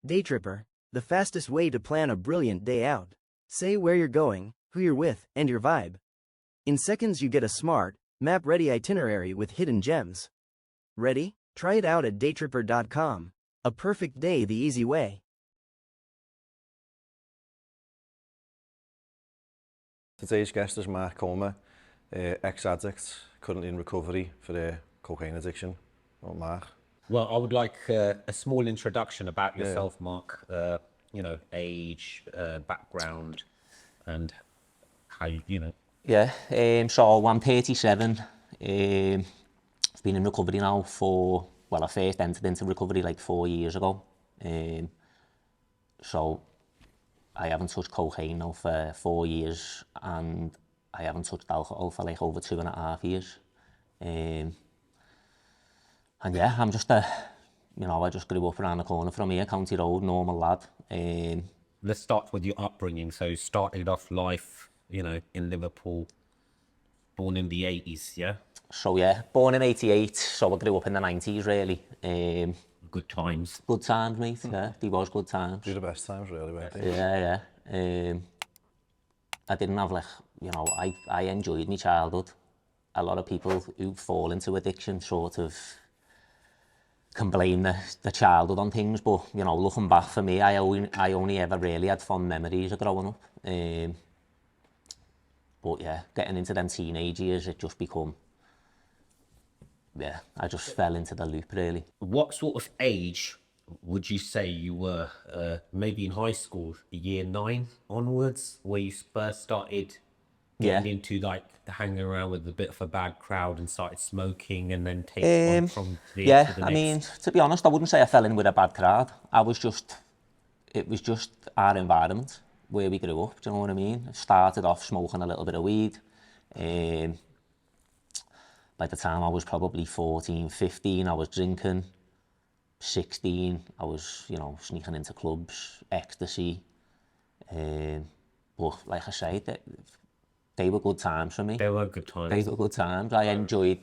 Daytripper, the fastest way to plan a brilliant day out. Say where you're going, who you're with, and your vibe. In seconds you get a smart, map-ready itinerary with hidden gems. Ready? Try it out at daytripper.com. A perfect day the easy way. Today's guest is Mark Comer, ex-addict, currently in recovery for cocaine addiction. Well, Mark. Well, I would like a small introduction about yourself, Mark. Age, background, and how you know. Yeah, so I'm 37. I've been in recovery now I first entered into recovery like 4 years ago. So I haven't touched cocaine now for 4 years, and I haven't touched alcohol for like over 2.5 years. And yeah, I'm just I just grew up around the corner from here, County Road, normal lad. Let's start with your upbringing. So you started off life, in Liverpool, born in the 80s, yeah? So yeah, born in 88, so I grew up in the 90s really. Good times. Good times, mate, yeah, they was good times. These are the best times really, weren't they? Yeah. I didn't have I enjoyed my childhood. A lot of people who fall into addiction sort of can blame the childhood on things, but looking back for me, I only ever really had fond memories of growing up. But yeah, getting into them teenage years, it just become, I just fell into the loop really. What sort of age would you say you were, maybe in high school, year 9 onwards, where you first started getting into hanging around with a bit of a bad crowd and started smoking and then taking on from there to the next? I mean, to be honest, I wouldn't say I fell in with a bad crowd. It was just our environment where we grew up, do you know what I mean? I started off smoking a little bit of weed. By the time I was probably 14, 15, I was drinking. 16, I was, sneaking into clubs, ecstasy. But like I say, they were good times for me. They were good times. They were good times. I enjoyed.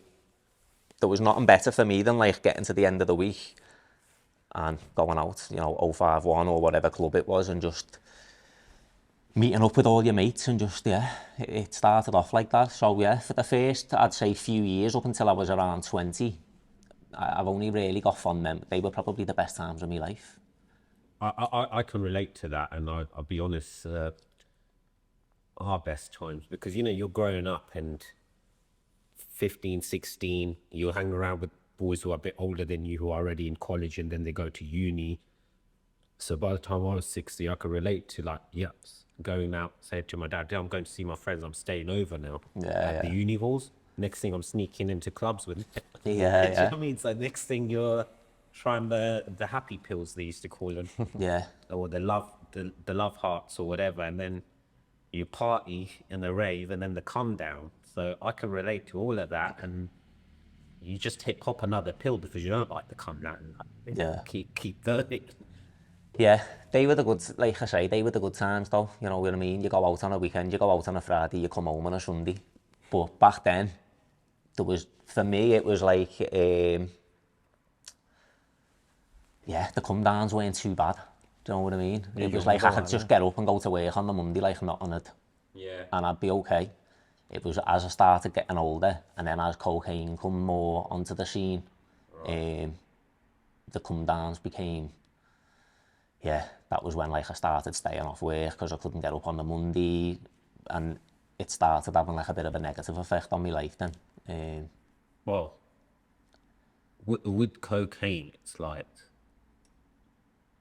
There was nothing better for me than like getting to the end of the week and going out, 051 or whatever club it was, and just meeting up with all your mates and just, it started off like that. So yeah, for the first, I'd say few years up until I was around 20, I've only really got fond memories. They were probably the best times of my life. I can relate to that, and I'll be honest, our best times, because you're growing up and 15, 16, you hang around with boys who are a bit older than you, who are already in college, and then they go to uni. So by the time I was 60, I could relate to going out, say to my dad, I'm going to see my friends, I'm staying over now at the uni halls. Next thing I'm sneaking into clubs with Do you know what I mean? So next thing you're trying the happy pills, they used to call them. Or the love hearts or whatever, and then you party in the rave and then the come down. So I can relate to all of that, and you just pop another pill because you don't like the come down. Keep going. Yeah, they were the good, like I say, they were the good times though, you know what I mean? You go out on a weekend, you go out on a Friday, you come home on a Sunday. But back then, for me, it was like, the come downs weren't too bad. Do you know what I mean? It was like I could just get up and go to work on the Monday like nothing had. And I'd be okay. It was as I started getting older, and then as cocaine come more onto the scene, the come downs became, that was when like I started staying off work because I couldn't get up on the Monday, and it started having like a bit of a negative effect on my life then. Well, with cocaine, it's like,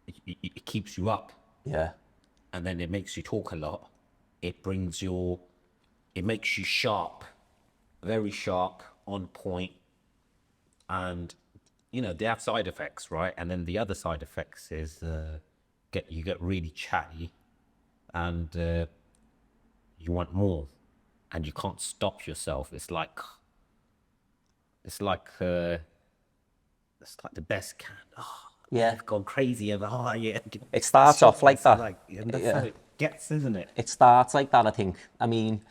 it keeps you up. And then it makes you talk a lot. It makes you sharp, very sharp, on point. And, they have side effects, right? And then the other side effects is you get really chatty, and you want more, and you can't stop yourself. It's like the best kind. I've gone crazy over. It starts off like that. That's how it gets, isn't it? It starts like that, I think. I mean,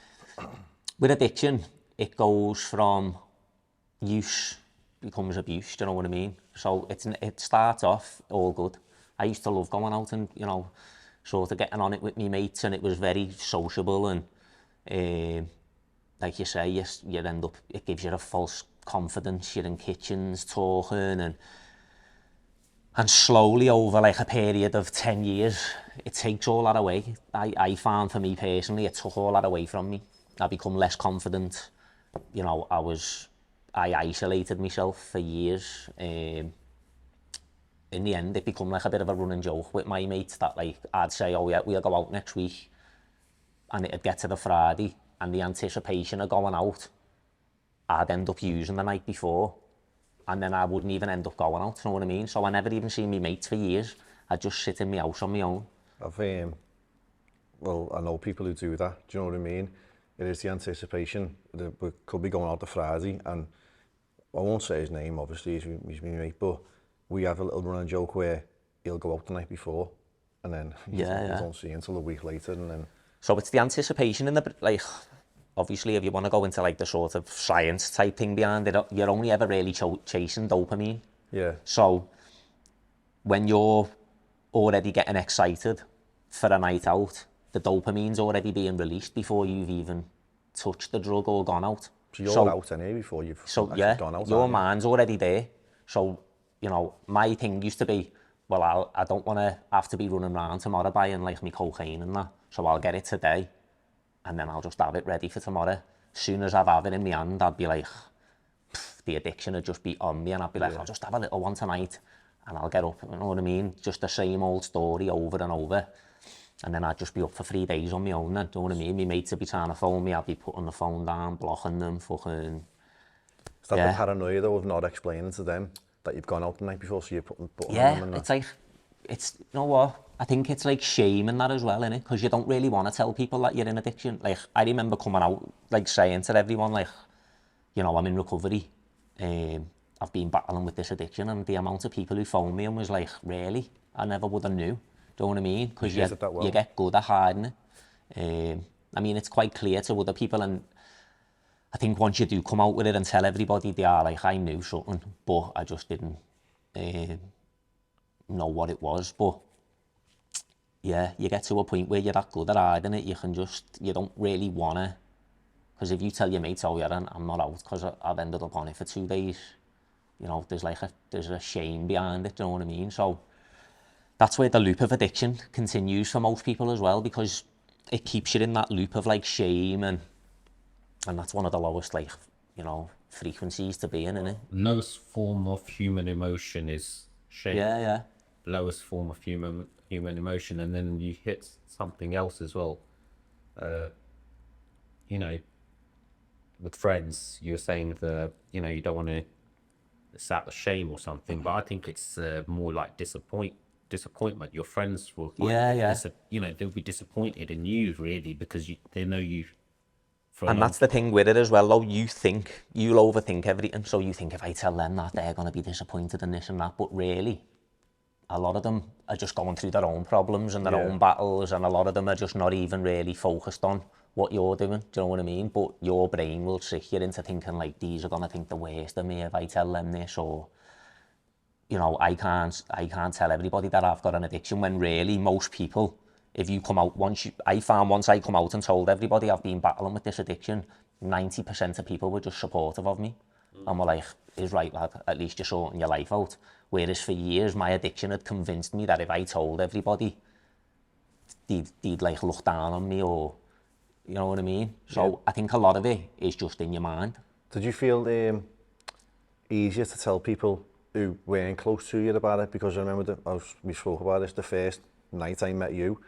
with addiction, it goes from use becomes abuse. Do you know what I mean? So it starts off all good, I used to love going out and, you know, sort of getting on it with me mates, and it was very sociable, and like you say, you end up, it gives you a false confidence. You're in kitchens talking, and slowly over like a period of 10 years, it takes all that away. I found, for me personally, it took all that away from me. I become less confident. You know, I isolated myself for years. In the end, it became like a bit of a running joke with my mates that, like, I'd say, oh yeah, we'll go out next week, and it'd get to the Friday, and the anticipation of going out, I'd end up using the night before, and then I wouldn't even end up going out, you know what I mean? So I never even seen me mates for years. I'd just sit in my house on my own. Well, I know people who do that, do you know what I mean? It is the anticipation that we could be going out the Friday, and I won't say his name, obviously, he's my mate, but we have a little running joke where he'll go out the night before, and then you don't see him until a week later, and then... So it's the anticipation in the, like, obviously if you want to go into like the sort of science type thing behind it, you're only ever really chasing dopamine. Yeah. So when you're already getting excited for a night out, the dopamine's already being released before you've even touched the drug or gone out. So you're out anyway before you've actually gone out. Your mind's already there. So, you know, my thing used to be, well, I don't want to have to be running around tomorrow buying like me cocaine and that, so I'll get it today, and then I'll just have it ready for tomorrow. As soon as I'd have it in my hand, I'd be like, the addiction would just be on me, and I'd be like, I'll just have a little one tonight, and I'll get up, you know what I mean? Just the same old story over and over. And then I'd just be up for 3 days on my own then, do you know what I mean? My mates would be trying to phone me, I'd be putting the phone down, blocking them, fucking... Is that the paranoia though of not explaining to them that you've gone out the night before, so you're putting yeah, them in it's like, it's, you know what? I think it's like shame in that as well, innit? Because you don't really want to tell people that you're in addiction. Like, I remember coming out, like saying to everyone, like, you know, I'm in recovery. I've been battling with this addiction, and the amount of people who phoned me and was like, really? I never would have knew. Do you know what I mean? Because you get good at hiding it. I mean, it's quite clear to other people, and I think once you do come out with it and tell everybody, they are like, I knew something, but I just didn't know what it was. But yeah, you get to a point where you're that good at hiding it, you don't really want to, because if you tell your mates, oh yeah, I'm not out because I've ended up on it for 2 days, you know, there's a shame behind it, do you know what I mean? So that's where the loop of addiction continues for most people as well, because it keeps you in that loop of like shame, and that's one of the lowest, like, you know, frequencies to be in, isn't it? Lowest form of human emotion is shame. Yeah. Lowest form of human emotion, and then you hit something else as well. You know, with friends, you're saying you know, you don't want to, it's out of shame or something, but I think it's more like disappointment. Your friends will, you know, they'll be disappointed in you really, because they know you. And that's the thing with it as well, though. You'll overthink everything. So you think, if I tell them that, they're going to be disappointed in this and that. But really, a lot of them are just going through their own problems and their own battles, and a lot of them are just not even really focused on what you're doing. Do you know what I mean? But your brain will trick you into thinking like, these are going to think the worst of me if I tell them this, or, you know, I can't tell everybody that I've got an addiction, when really most people, if you come out, once I come out and told everybody I've been battling with this addiction, 90% of people were just supportive of me. And were like, "Is right, lad, at least you're sorting your life out." Whereas for years, my addiction had convinced me that if I told everybody, they'd like look down on me, or, you know what I mean? So I think a lot of it is just in your mind. Did you feel easier to tell people who weren't close to you about it? Because I remember we spoke about this, the first night I met you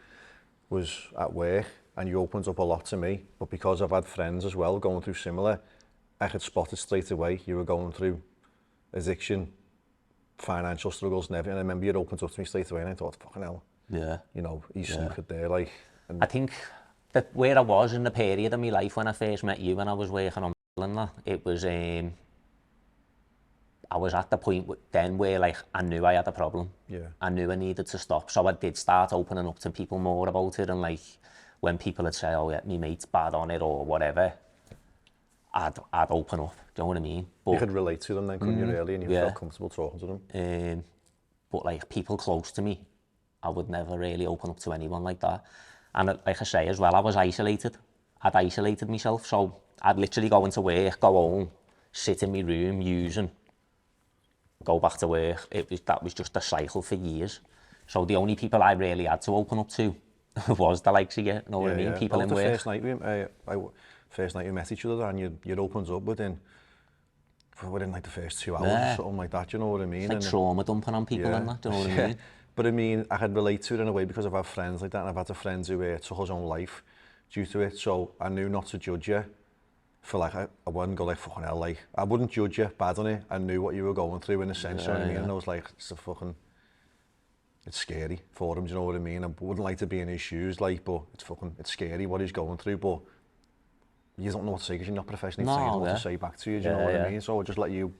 was at work, and you opened up a lot to me, but because I've had friends as well going through similar, I could spot it straight away. You were going through addiction, financial struggles and everything. I remember you opened up to me straight away, and I thought, fucking hell, you know, he's something there, like. And I think that where I was in the period of my life when I first met you, when I was working on that, it was I was at the point then where, like, I knew I had a problem. I knew I needed to stop. So I did start opening up to people more about it, and like, when people would say, oh yeah, my mate's bad on it or whatever, I'd open up, do you know what I mean? But you could relate to them then, couldn't you, really? And you felt comfortable talking to them. But like, people close to me I would never really open up to anyone like that. And like I say as well, I was isolated. I'd isolated myself, so I'd literally go into work, go home, sit in my room, using, go back to work. That was just a cycle for years. So the only people I really had to open up to was the likes of you, know what I mean? People in the work. first night we met each other, and you'd opened up within like the first 2 hours or something like that, you know what I mean? It's like trauma dumping on people and that, do you know what I mean? But I mean, I could relate to it in a way because I've had friends like that, and I've had friends who took his own life due to it, so I knew not to judge you for like, I wouldn't go like, fucking hell, like, I wouldn't judge you bad on it. I knew what you were going through in a sense, you know what I mean? And I was like, it's scary for him, do you know what I mean? I wouldn't like to be in his shoes, like, but it's scary what he's going through, but you don't know what to say because you're not professionally trained what to say back to you, do you know what I mean? So I just let you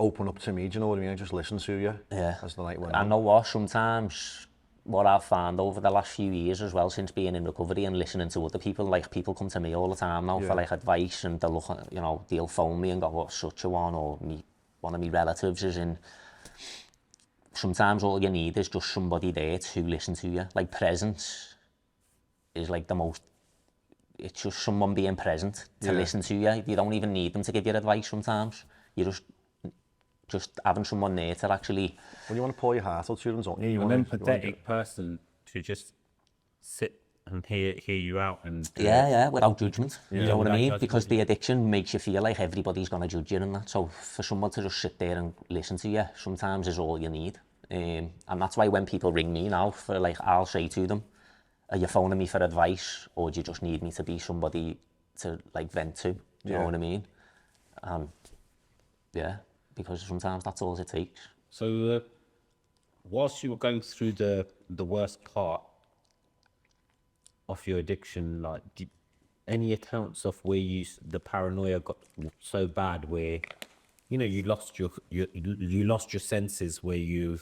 open up to me, do you know what I mean? I just listen to you as the night went on. I know what, sometimes what I've found over the last few years as well, since being in recovery and listening to other people, like people come to me all the time now for like advice, and they'll look at, you know, they'll phone me and go, what's such a one, or one of my relatives is in. Sometimes all you need is just somebody there to listen to you. Like presence is like the most, it's just someone being present to listen to you. You don't even need them to give you advice sometimes. You just having someone there to actually... When you want to pour your heart out to them, don't you? An empathetic person to just sit and hear you out and... without judgment. You know what I mean? Because the addiction makes you feel like everybody's going to judge you and that. So for someone to just sit there and listen to you sometimes is all you need. And that's why when people ring me now, for like, I'll say to them, are you phoning me for advice, or do you just need me to be somebody to like vent to? You know what I mean? Because sometimes that's all it takes. So whilst you were going through the worst part of your addiction, like, any accounts of where the paranoia got so bad where, you know, you lost your senses, where you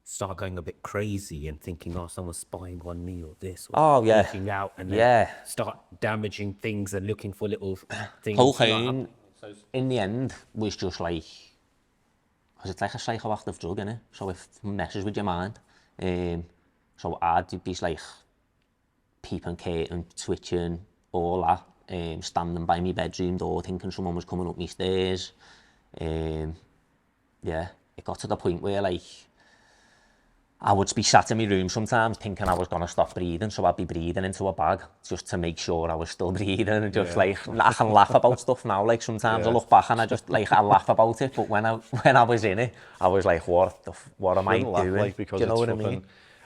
start going a bit crazy and thinking, oh, someone's spying on me or this, or freaking out, and then start damaging things and looking for little things. Cocaine, in the end, was just like, because it's like a psychoactive drug, innit? So it messes with your mind. So I'd be like peeping, curtain, twitching, all that, standing by my bedroom door thinking someone was coming up my stairs. It got to the point where like I would be sat in my room sometimes thinking I was going to stop breathing, so I'd be breathing into a bag just to make sure I was still breathing, and just like, I can laugh about stuff now, like sometimes I look back and I just like, I laugh about it, but when I was in it, I was like, what am I doing? Like, because do you know what I mean?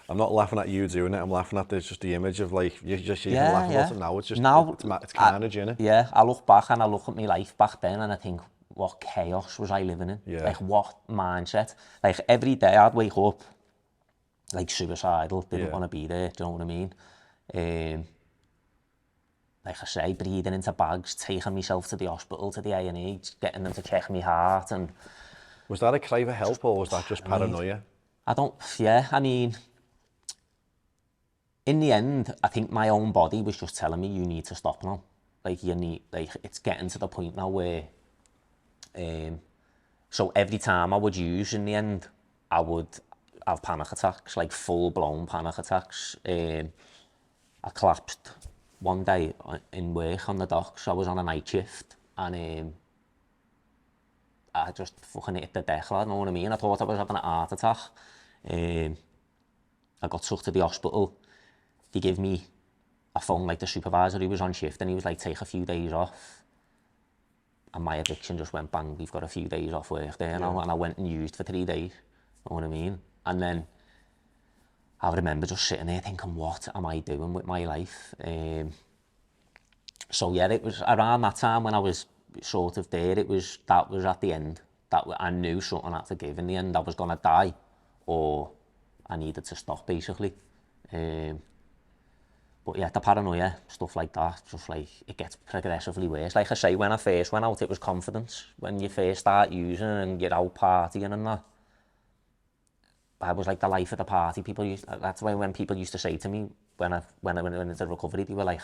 I'm not laughing at you doing it, I'm laughing at just the image of like, you can laugh about it now, it's just, it's carnage, innit? Yeah, I look back and I look at my life back then and I think, what chaos was I living in? Like, what mindset? Like, every day I'd wake up like suicidal, didn't want to be there, do you know what I mean? Like I say, breathing into bags, taking myself to the hospital, to the A&E, getting them to check my heart. And was that a cry for help, or was that just paranoia? I mean, in the end, I think my own body was just telling me, you need to stop now. Like, it's getting to the point now where, so every time I would use, in the end, I would have panic attacks, like full-blown panic attacks. I collapsed one day in work on the docks. I was on a night shift, and I just fucking hit the deck, you know what I mean? I thought I was having a heart attack. I got took to the hospital. They gave me a phone, like the supervisor who was on shift, and he was like, take a few days off. And my addiction just went bang, we've got a few days off work there now, and I went and used for 3 days, you know what I mean? And then I remember just sitting there thinking, what am I doing with my life? So yeah, it was around that time when I was sort of there, that was at the end. That I knew something had to give. In the end, I was going to die, or I needed to stop, basically. But yeah, the paranoia, stuff like that, just like, it gets progressively worse. Like I say, when I first went out, it was confidence. When you first start using and you're out partying and that, I was like the life of the party. That's why when people used to say to me, when I went into recovery, they were like,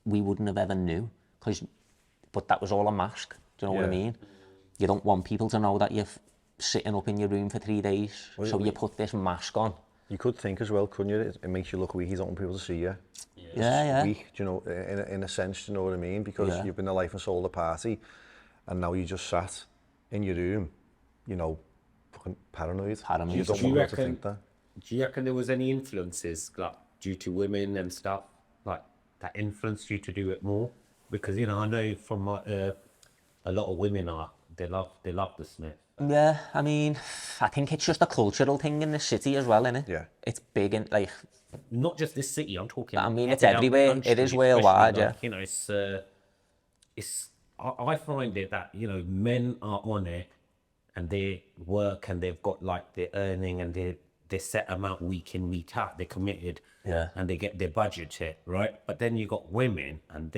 we wouldn't have ever knew, but that was all a mask, do you know what I mean? You don't want people to know that you're sitting up in your room for 3 days, so you put this mask on. You could think as well, couldn't you? It makes you look weak. You don't want people to see you. Yeah. Weak, do you know, in a sense, do you know what I mean? Because you've been the life and soul of the party, and now you just sat in your room, you know, fucking paranoid. Paranoid. You don't Do you want people to reckon- think that. Do you reckon there was any influences, like due to women and stuff, like that influenced you to do it more? Because you know, I know from a lot of women they love the Smith. Yeah, I mean, I think it's just a cultural thing in the city as well, innit? Yeah. It's big in, like, Not just this city. I'm talking. I mean, it's out the everywhere. country, It is especially, worldwide, yeah. like, you know, it's. I find it that you know men are on it, and they work and they've got like their earning and they set amount week in week out. They're committed. Yeah. And they get their budget hit, right? But then you got women, and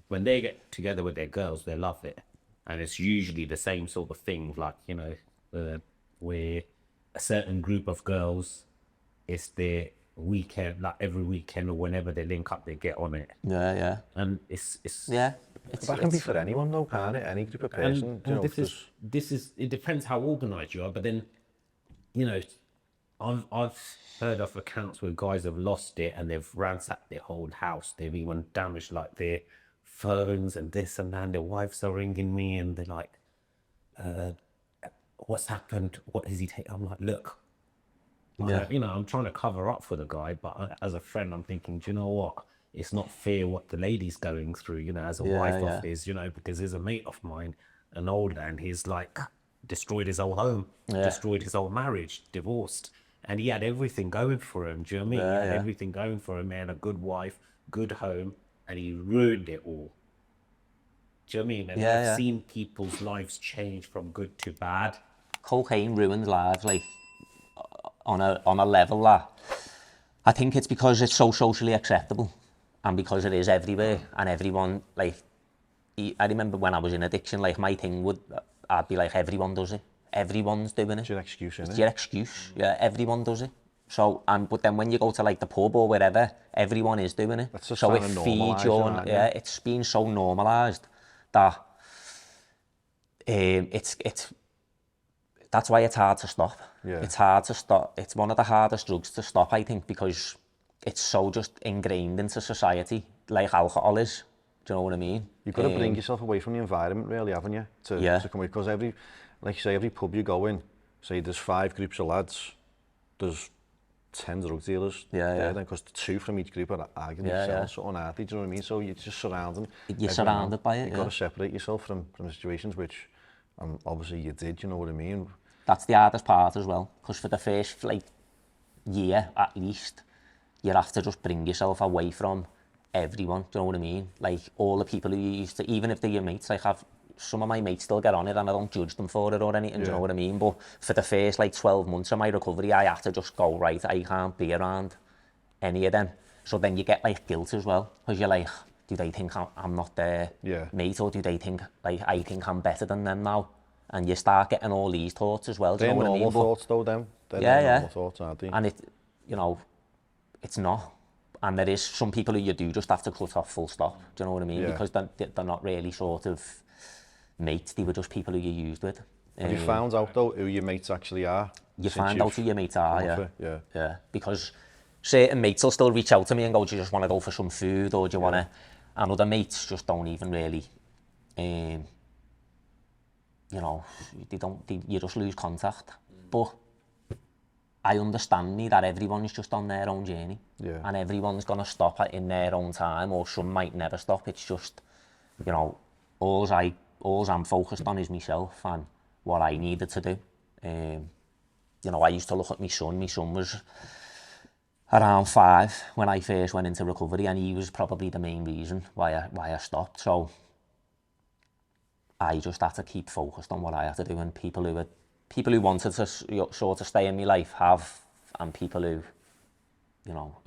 when they get together with their girls, they love it, and it's usually the same sort of thing, like you know, where a certain group of girls, it's their weekend, like every weekend or whenever they link up, they get on it, yeah. and it's Yeah. That can be for anyone though, can't it? Any group of person. and, do you know, this is it depends how organized you are, but then you know, I've heard of accounts where guys have lost it and they've ransacked their whole house. They've even damaged like their phones and this and that. And their wives are ringing me and they're like, "What's happened? What is he taking?" I'm like, "Look, you know, I'm trying to cover up for the guy, but as a friend, I'm thinking, do you know what? It's not fair what the lady's going through, you know, as a wife of his, you know, because there's a mate of mine, an older, and he's like destroyed his whole home, destroyed his whole marriage, divorced, and he had everything going for him. Do you know what I mean? He had everything going for him, man, a good wife, good home, and he ruined it all. Do you know what I mean? And I've seen people's lives change from good to bad. Cocaine ruins lives, like, on a level that I think it's because it's so socially acceptable and because it is everywhere and everyone, like, I remember when I was in addiction, like, my thing I'd be like, everyone does it. Everyone's doing it. It's your excuse, innit? It's your excuse. Yeah, everyone does it. So, but then when you go to like the pub or wherever, everyone is doing it. That's just so it trying to feeds normalise your, it, aren't you? it's been so normalised that that's why it's hard to stop. Yeah. It's hard to stop. It's one of the hardest drugs to stop, I think, because it's so just ingrained into society, like alcohol is. Do you know what I mean? You've got to bring yourself away from the environment, really, haven't you? To come away, because like you say, every pub you go in, say there's 5 groups of lads, there's 10 drug dealers there, then because 2 from each group are arguing themselves, so unhappy, do you know what I mean? So you're just surrounded. You're surrounded by it, You've got to separate yourself from situations, which obviously you did, you know what I mean? That's the hardest part as well, because for the first, like, year at least, you have to just bring yourself away from everyone, do you know what I mean? Like, all the people who you used to, even if they're your mates, like, some of my mates still get on it and I don't judge them for it or anything, do you know what I mean? But for the first, like, 12 months of my recovery, I had to just go, right, I can't be around any of them. So then you get, like, guilt as well, because you're like, do they think I'm not their mate, or do they think, like, I think I'm better than them now? And you start getting all these thoughts as well, do you know what I mean? They're normal thoughts though, them. They're normal thoughts, aren't they? And it, you know, it's not. And there is some people who you do just have to cut off full stop, do you know what I mean? Yeah. Because they're not really sort of mates, they were just people who you used with. Have you found out though who your mates actually are? You find out who your mates are, yeah. Because certain mates will still reach out to me and go, do you just want to go for some food, or do you want to... And other mates just don't even really... you know, you just lose contact. But I understand that everyone's just on their own journey. Yeah. And everyone's going to stop in their own time, or some might never stop. It's just, you know, all I'm focused on is myself and what I needed to do. You know, I used to look at my son. My son was around 5 when I first went into recovery, and he was probably the main reason why I stopped. So I just had to keep focused on what I had to do, and people who wanted to sort of stay in my life have, and people who, you know,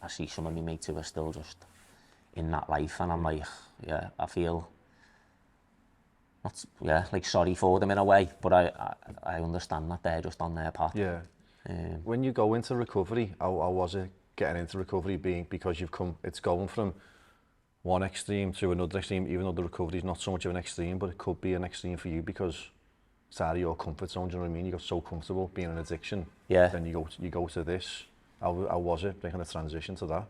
I see some of my mates who are still just in that life, and I'm like, yeah, I feel, like sorry for them in a way, but I understand that they're just on their path. Yeah. When you go into recovery, how was it getting into recovery, because it's going from one extreme to another extreme, even though the recovery is not so much of an extreme, but it could be an extreme for you because it's out of your comfort zone, do you know what I mean? You got so comfortable being an addiction. Yeah. Then you go to this. How was it making a transition to that?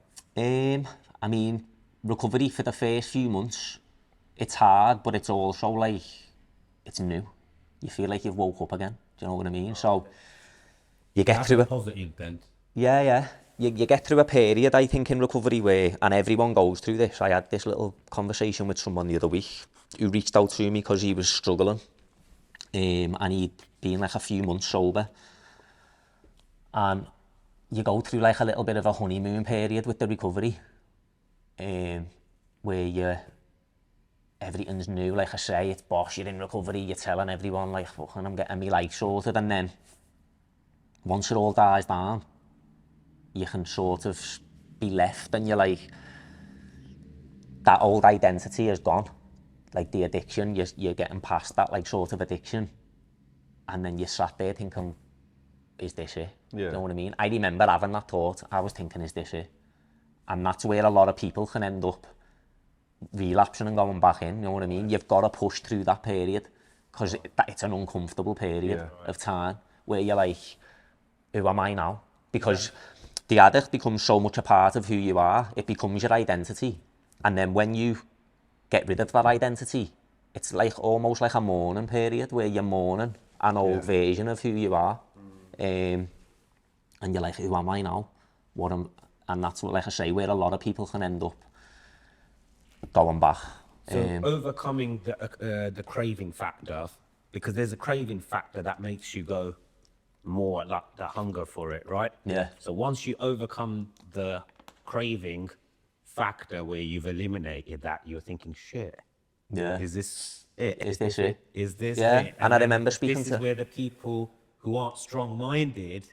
I mean, recovery for the first few months, it's hard, but it's also like, it's new. You feel like you've woke up again, do you know what I mean? So, you get That's through a it. positive then. Yeah. You get through a period, I think, in recovery where, and everyone goes through this. I had this little conversation with someone the other week who reached out to me because he was struggling. And he'd been like a few months sober. And you go through like a little bit of a honeymoon period with the recovery. Where everything's new, like I say, it's boss, you're in recovery, you're telling everyone like, fucking, I'm getting my life sorted, and then once it all dies down, you can sort of be left and you're like, that old identity is gone. Like the addiction, you're getting past that like sort of addiction, and then you sat there thinking, is this it? Yeah. You know what I mean? I remember having that thought. I was thinking, is this it? And that's where a lot of people can end up relapsing and going back in, you know what I mean? You've got to push through that period because it's an uncomfortable period of time where you're like, who am I now? Because the addict becomes so much a part of who you are, it becomes your identity. And then when you get rid of that identity, it's like almost like a mourning period where you're mourning an old version of who you are. And you're like, who am I now? And that's what, like I say, where a lot of people can end up going back. So overcoming the craving factor, because there's a craving factor that makes you go more like the hunger for it, right? Yeah. So once you overcome the craving factor where you've eliminated that, you're thinking, shit, Yeah. is this it? Is this it? Is this Yeah, it? and I then remember speaking this to- is where the people who aren't strong-minded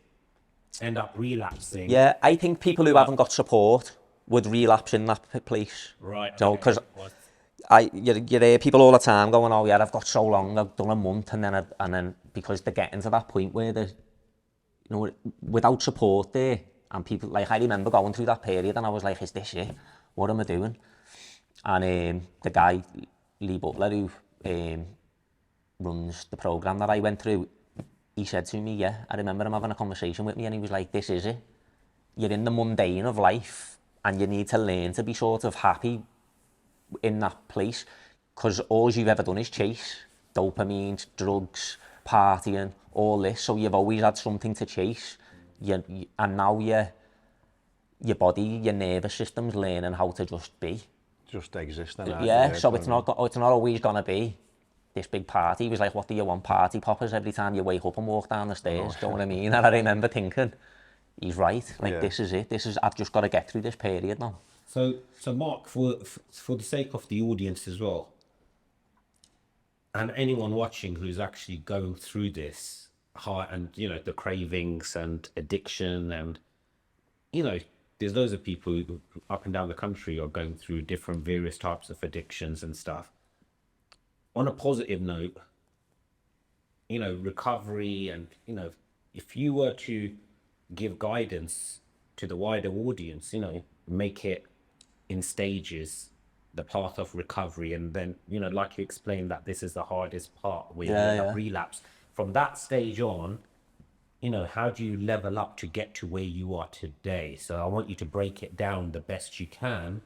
end up relapsing. Yeah, I think people who haven't got support would relapse in that place. Right. So, because you hear people all the time going, oh yeah, I've got so long, I've done a month, and then because they're getting to that point where they're, you know, without support there, and people, like I remember going through that period and I was like, is this it? What am I doing? And the guy, Lee Butler, who runs the program that I went through, he said to me, yeah, I remember him having a conversation with me and he was like, this is it. You're in the mundane of life and you need to learn to be sort of happy in that place, because all you've ever done is chase dopamine, drugs, partying, all this. So you've always had something to chase. And now your body, your nervous system's learning how to just be. Just existing. Yeah, so it's not always gonna be this big party. He was like, what do you want, party poppers every time you wake up and walk down the stairs? Do you know what I mean? And I remember thinking, he's right. Like, this is it. I've just got to get through this period now. So Mark, for the sake of the audience as well, and anyone watching who's actually going through this, and you know, the cravings and addiction, and you know, there's loads of people who, up and down the country, are going through different various types of addictions and stuff. On a positive note, you know, recovery, and you know, if you were to give guidance to the wider audience, you know, make it in stages, the path of recovery, and then, you know, like you explained, that this is the hardest part where you end up relapse. From that stage on, you know, how do you level up to get to where you are today? So I want you to break it down the best you can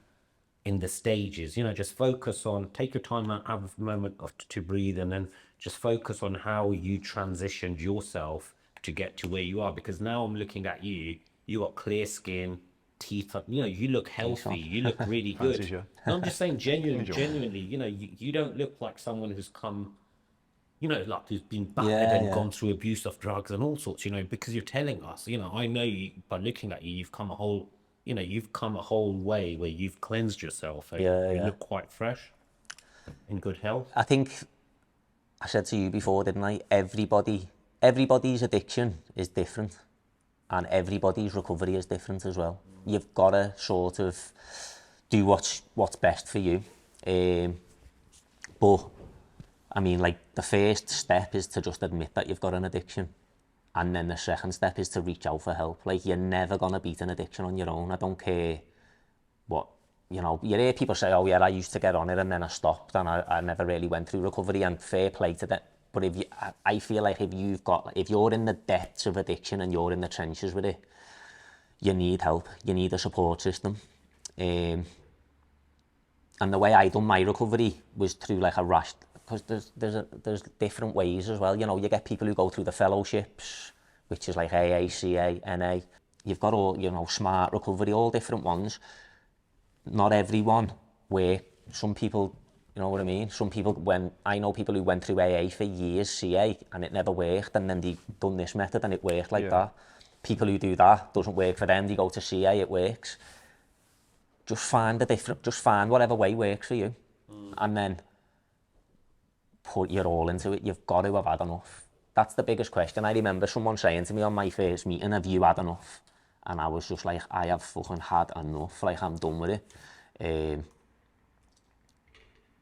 in the stages. You know, just focus on, take your time out, have a moment to breathe, and then just focus on how you transitioned yourself to get to where you are. Because now I'm looking at you, you got clear skin, teeth, you know, you look healthy, you look really good. No, I'm just saying genuinely, you know, you don't look like someone who's come, you know, like who's been battered and gone through abuse of drugs and all sorts, you know, because you're telling us, you know, I know you, by looking at you, you've come a whole way where you've cleansed yourself. You look quite fresh, in good health. I think I said to you before, didn't I? Everybody's addiction is different, and everybody's recovery is different as well. You've got to sort of do what's best for you. But I mean, like, the first step is to just admit that you've got an addiction. And then the second step is to reach out for help. Like, you're never going to beat an addiction on your own. I don't care what, you know, you hear people say, oh yeah, I used to get on it and then I stopped and I never really went through recovery, and fair play to them. But if you, I feel like if you're in the depths of addiction and you're in the trenches with it, you need help. You need a support system. And the way I done my recovery was through like a rash, because there's different ways as well. You know, you get people who go through the fellowships, which is like AA, CA, NA. You've got all, you know, smart recovery, all different ones. Not everyone work. Some people, you know what I mean? Some people, I know people who went through AA for years, CA, and it never worked, and then they done this method and it worked like that. People who do that, doesn't work for them, they go to CA, it works. Just find whatever way works for you. And then put your all into it. You've got to have had enough. That's the biggest question. I remember someone saying to me on my first meeting, have you had enough? And I was just like, I have fucking had enough. Like, I'm done with it.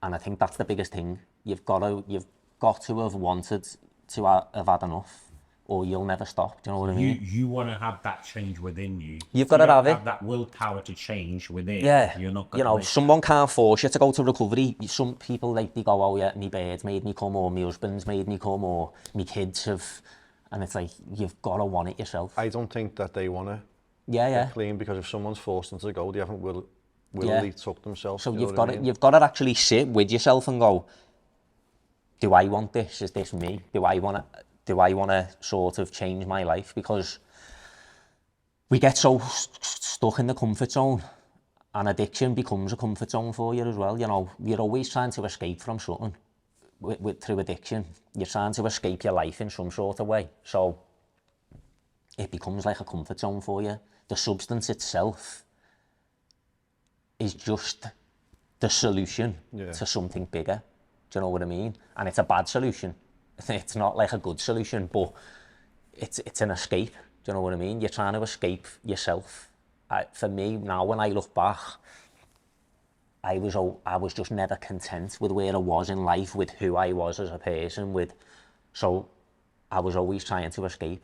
And I think that's the biggest thing. You've got to have wanted to have had enough, or you'll never stop. Do you know what I mean? You want to have that change within you. You've got to have it. That willpower to change within. Yeah. You're not you know, someone can't force you to go to recovery. Some people, like, they go, oh yeah, my birds made me come, or my husband's made me come, or my kids have. And it's like, you've got to want it yourself. I don't think that they want to get clean, because if someone's forced them to go, they haven't willingly took themselves. So you've got to actually sit with yourself and go, do I want this? Is this me? Do I want to sort of change my life? Because we get so stuck in the comfort zone, and addiction becomes a comfort zone for you as well. You know, you're always trying to escape from something through addiction. You're trying to escape your life in some sort of way. So it becomes like a comfort zone for you. The substance itself is just the solution to something bigger. Do you know what I mean? And it's a bad solution. It's not like a good solution, but it's an escape. Do you know what I mean? You're trying to escape yourself. For me, now when I look back, I was just never content with where I was in life, with who I was as a person, so I was always trying to escape.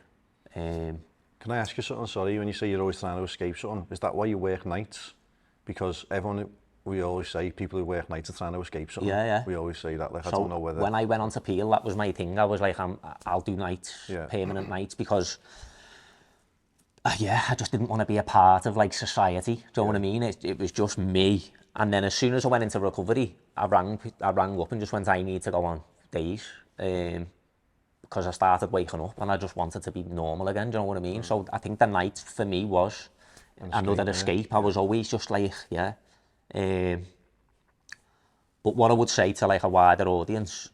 Can I ask you something? Sorry, when you say you're always trying to escape something, is that why you work nights? Because we always say people who work nights are trying to escape something. Yeah. We always say that. Like, So I don't know whether. When I went on to Peel, that was my thing. I was like, I'll do nights, permanent nights, because I just didn't want to be a part of like society. Do you know what I mean? It was just me. And then as soon as I went into recovery, I rang up and just went, I need to go on days. Because I started waking up and I just wanted to be normal again. Do you know what I mean? So I think the night for me was another escape. I was always just like, but what I would say to like a wider audience,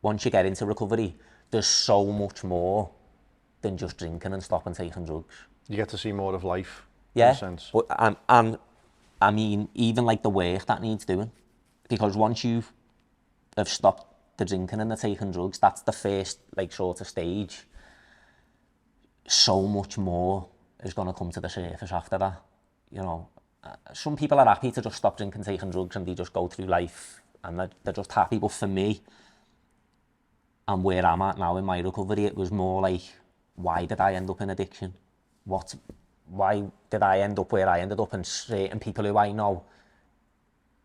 once you get into recovery, there's so much more than just drinking and stopping taking drugs. You get to see more of life. Yeah, in a sense. but and I mean, even like the work that needs doing, because once you have stopped the drinking and the taking drugs, that's the first like sort of stage. So much more is going to come to the surface after that. You know, some people are happy to just stop drinking, taking drugs, and they just go through life and they're just happy. But for me, and where I'm at now in my recovery, it was more like, why did I end up in addiction? Why did I end up where I ended up? And certain people who I know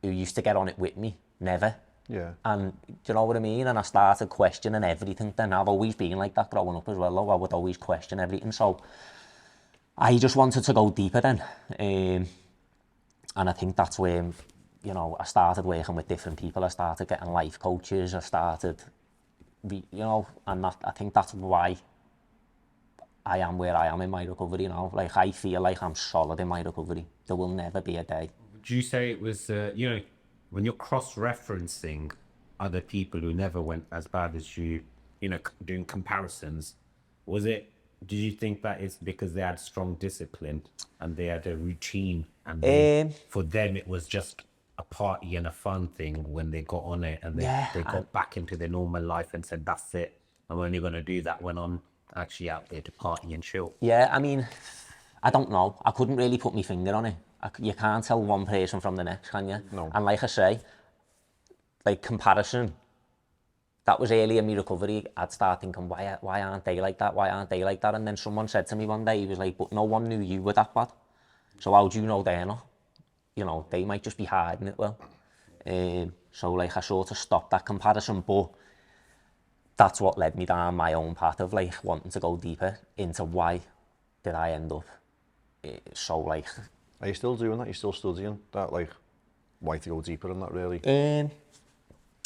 who used to get on it with me, never. Yeah. And do you know what I mean? And I started questioning everything then. I've always been like that growing up as well, though. I would always question everything. So I just wanted to go deeper then. And I think that's where, you know, I started working with different people. I started getting life coaches. I started, you know, and I think that's why I am where I am in my recovery now. Like, I feel like I'm solid in my recovery. There will never be a day. Would you say it was, you know, when you're cross-referencing other people who never went as bad as you, you know, doing comparisons, did you think that it's because they had strong discipline and they had a routine, and for them it was just a party and a fun thing when they got on it, and they got back into their normal life and said, that's it, I'm only going to do that when I'm actually out there to party and chill? Yeah, I mean, I don't know. I couldn't really put my finger on it. You can't tell one person from the next, can you? No. And like I say, like comparison, that was early in my recovery. I'd start thinking, why aren't they like that? Why aren't they like that? And then someone said to me one day, he was like, but no one knew you were that bad. So how do you know they're not? You know, they might just be hiding it well. So like I sort of stopped that comparison, but that's what led me down my own path of like wanting to go deeper into why did I end up so like. Are you still doing that? You're still studying that, like, why to go deeper in that, really?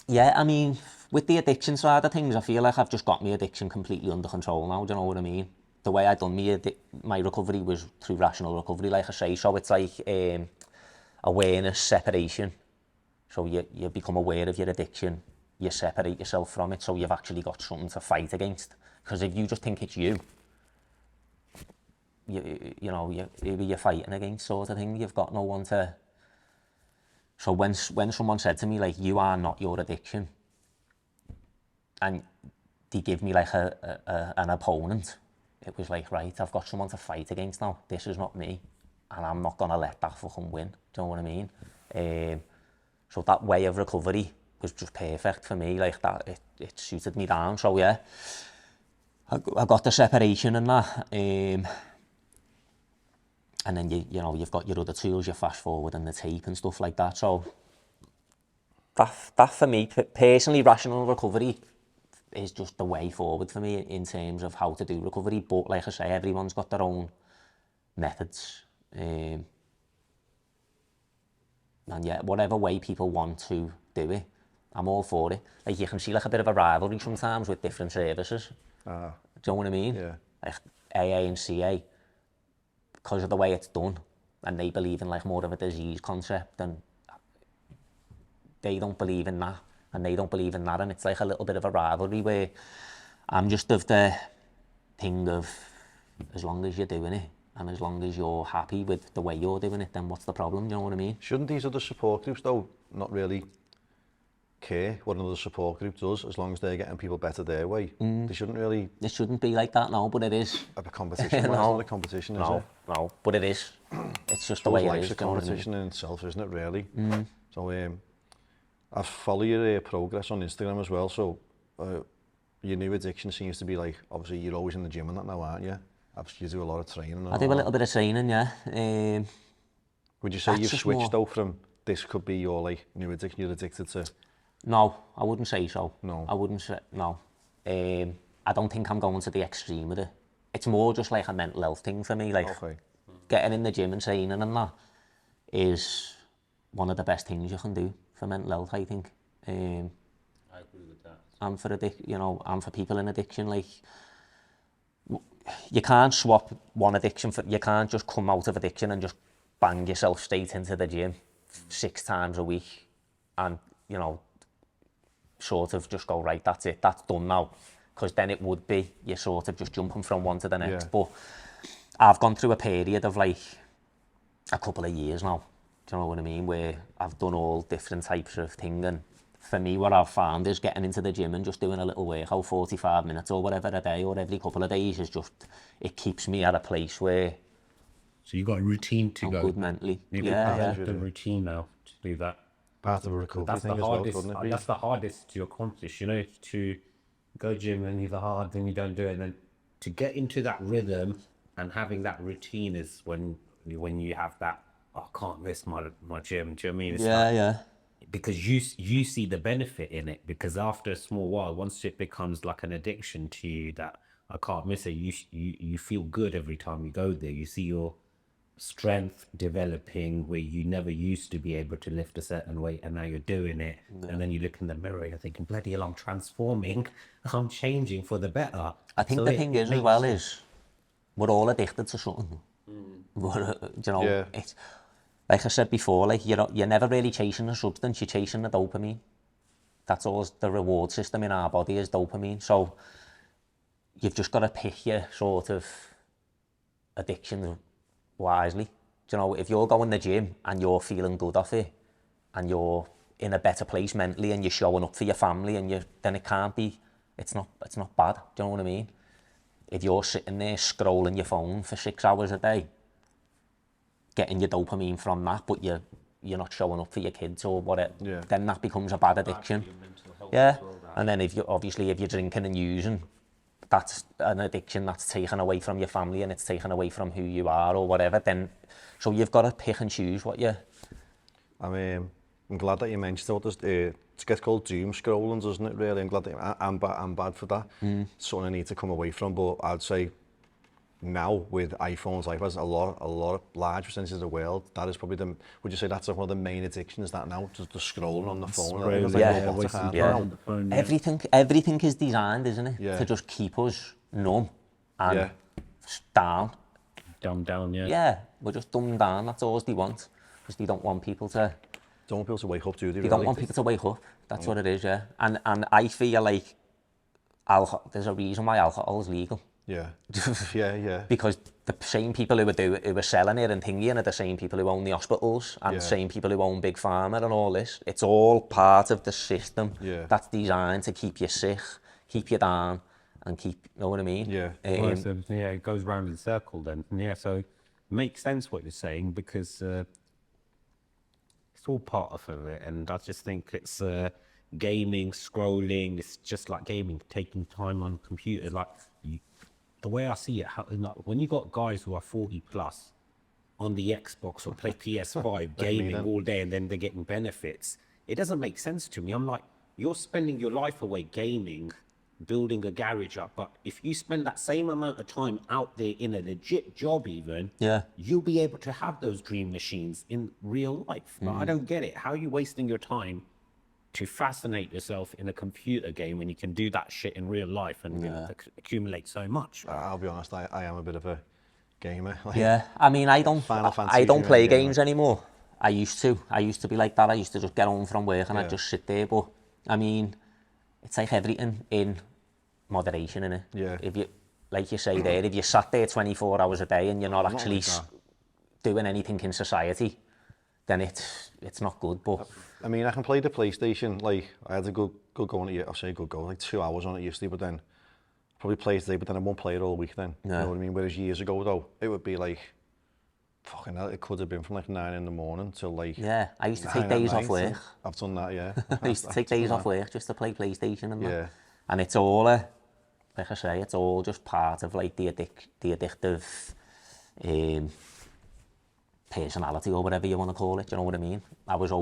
Yeah, I mean, with the addiction side of things, I feel like I've just got my addiction completely under control now, do you know what I mean? The way I done my recovery was through rational recovery, like I say, so it's like awareness, separation. So you become aware of your addiction, you separate yourself from it, so you've actually got something to fight against. Because if you just think it's you know, you're fighting against sort of thing, you've got no one to... So when someone said to me, like, you are not your addiction, and they give me like an opponent, it was like, right, I've got someone to fight against now. This is not me, and I'm not gonna let that fucking win. Do you know what I mean? So that way of recovery was just perfect for me. Like that, it suited me down. So yeah, I got the separation and that. And then you know you've got your other tools, your fast forward and the tape and stuff like that. So that for me personally, rational recovery is just the way forward for me in terms of how to do recovery. But like I say, everyone's got their own methods. And yeah, whatever way people want to do it, I'm all for it. Like you can see like a bit of a rivalry sometimes with different services. Do you know what I mean? Yeah. Like AA and CA, because of the way it's done, and they believe in like more of a disease concept, and they don't believe in that, and they don't believe in that, and it's like a little bit of a rivalry where I'm just of the thing of, as long as you're doing it, and as long as you're happy with the way you're doing it, then what's the problem, you know what I mean? Shouldn't these other support groups, though, not really care what another support group does, as long as they're getting people better their way? They shouldn't really... It shouldn't be like that, no, but it is. Have a competition. Well, it's not a competition, is it? No, but it is. It's just the way it is. It's a competition in itself, isn't it, really? So I follow your progress on Instagram as well, so your new addiction seems to be like, obviously you're always in the gym and that now, aren't you? You do a lot of training. I do a little bit of training, yeah. Would you say you've switched though from this could be your like new addiction, you're addicted to? No, I wouldn't say so. No. I wouldn't say, no. I don't think I'm going to the extreme with it. It's more just like a mental health thing for me, like getting in the gym and training and that is one of the best things you can do for mental health, I think. I agree with that. And for and for people in addiction, like, you can't swap one addiction for, you can't just come out of addiction and just bang yourself straight into the gym 6 times a week and, you know, sort of just go, right, that's it, that's done now. Because then it would be, you're sort of just jumping from one to the next. Yeah. But I've gone through a period of like a couple of years now, do you know what I mean, where I've done all different types of things, and for me what I've found is getting into the gym and just doing a little workout, 45 minutes or whatever a day or every couple of days, is just, it keeps me at a place where... So you got a routine to go. Good mentally. Yeah. The routine now to do that. Part of a recovery That's thing the hardest. as well, couldn't it be? That's the hardest to accomplish. You know, to go gym and either hard, then you don't do it. And then to get into that rhythm and having that routine is when you have that. Oh, I can't miss my gym. Do you know what I mean? It's yeah. Because you see the benefit in it. Because after a small while, once it becomes like an addiction to you, that I can't miss it. You feel good every time you go there. You see your strength developing where you never used to be able to lift a certain weight, and now you're doing it. And then you look in the mirror and you're thinking, bloody hell, I'm transforming, I'm changing for the better. I think the thing is as well is we're all addicted to something. It's like I said before, like you're never really chasing a substance, you're chasing the dopamine. That's all the reward system in our body is dopamine. So you've just got to pick your sort of addiction wisely. Do you know, if you're going to the gym and you're feeling good off it and you're in a better place mentally and you're showing up for your family, and then it can't be, it's not bad. Do you know what I mean? If you're sitting there scrolling your phone for 6 hours a day, getting your dopamine from that, but you're not showing up for your kids or whatever, then that becomes a bad addiction. Yeah, and then if you're drinking and using, that's an addiction that's taken away from your family and it's taken away from who you are or whatever, then so you've got to pick and choose what you... I'm I'm glad that you mentioned it. It gets called doom scrolling, doesn't it, really? I'm glad that I'm bad for that. It's something I need to come away from, but I'd say now with iPhones, iPads, a lot of large percentages of the world, that is probably would you say that's one of the main addictions, that now, just the scrolling on the phone? I think it's like Yeah. robotic, wasting aren't time they? on the phone, yeah. Everything is designed, isn't it? Yeah. To just keep us numb and Yeah. down. Down, yeah. Yeah, we're just dumbed down. That's all they want. Because they don't want people to. Don't want people to wake up, do they? They don't want people to wake up. That's what it is, yeah. And I feel like there's a reason why alcohol is legal. Yeah. yeah. Because the same people who were selling it and thinking are the same people who own the hospitals and Yeah. the same people who own Big Pharma and all this. It's all part of the system that's designed to keep you sick, keep you down, and keep, you know what I mean? Yeah. Well, so, yeah, it goes round in circle then. Yeah, so it makes sense what you're saying because it's all part of it, and I just think it's gaming, scrolling. It's just like gaming, taking time on the computer. Like the way I see it, when you got guys who are 40 plus on the Xbox or play PS5 gaming all day, and then they're getting benefits, it doesn't make sense to me. I'm like, you're spending your life away gaming, building a garage up, but if you spend that same amount of time out there in a legit job even, you'll be able to have those dream machines in real life. But I don't get it. How are you wasting your time to fascinate yourself in a computer game when you can do that shit in real life and accumulate so much? I'll be honest, I am a bit of a gamer. Like, Yeah, I mean, I don't play games anymore. I used to be like that. I used to just get home from work and I'd just sit there. But I mean, it's like everything in moderation, innit? Yeah. If you, like you say there, if you sat there 24 hours a day and you're not actually doing anything in society, then it's not good. But I mean, I can play the PlayStation. Like, I had a good go on it. I'll say good go, like 2 hours on it yesterday, but then probably play it today, but then I won't play it all week then. You know what I mean? Whereas years ago though, it would be like, fucking hell, it could have been from like 9 in the morning till like... Yeah, I used to take days off work. I've done that, yeah. I used to take days off work just to play PlayStation and that. And it's all, like I say, it's all just part of like the addictive personality or whatever you want to call it, you know what I mean? It was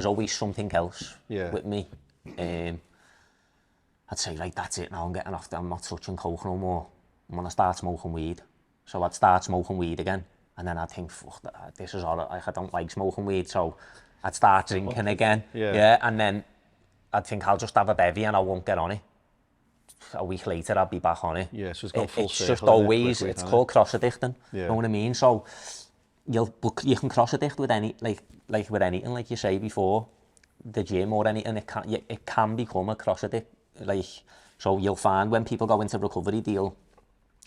always something else with me. I'd say, right, that's it now, I'm getting off, I'm not touching coke no more. I'm gonna start smoking weed. So I'd start smoking weed again, and then I'd think, fuck, this is all, like, I don't like smoking weed, so I'd start drinking again. And then I'd think I'll just have a bevy and I won't get on it. A week later, I'd be back on it. Yeah, so it's gone full circle. It's just always, it's called cross-addicting, you know what I mean? So you can cross-addict with like with anything, like you say before, the gym or anything, it can become a cross-addict. Like, so you'll find when people go into recovery, they'll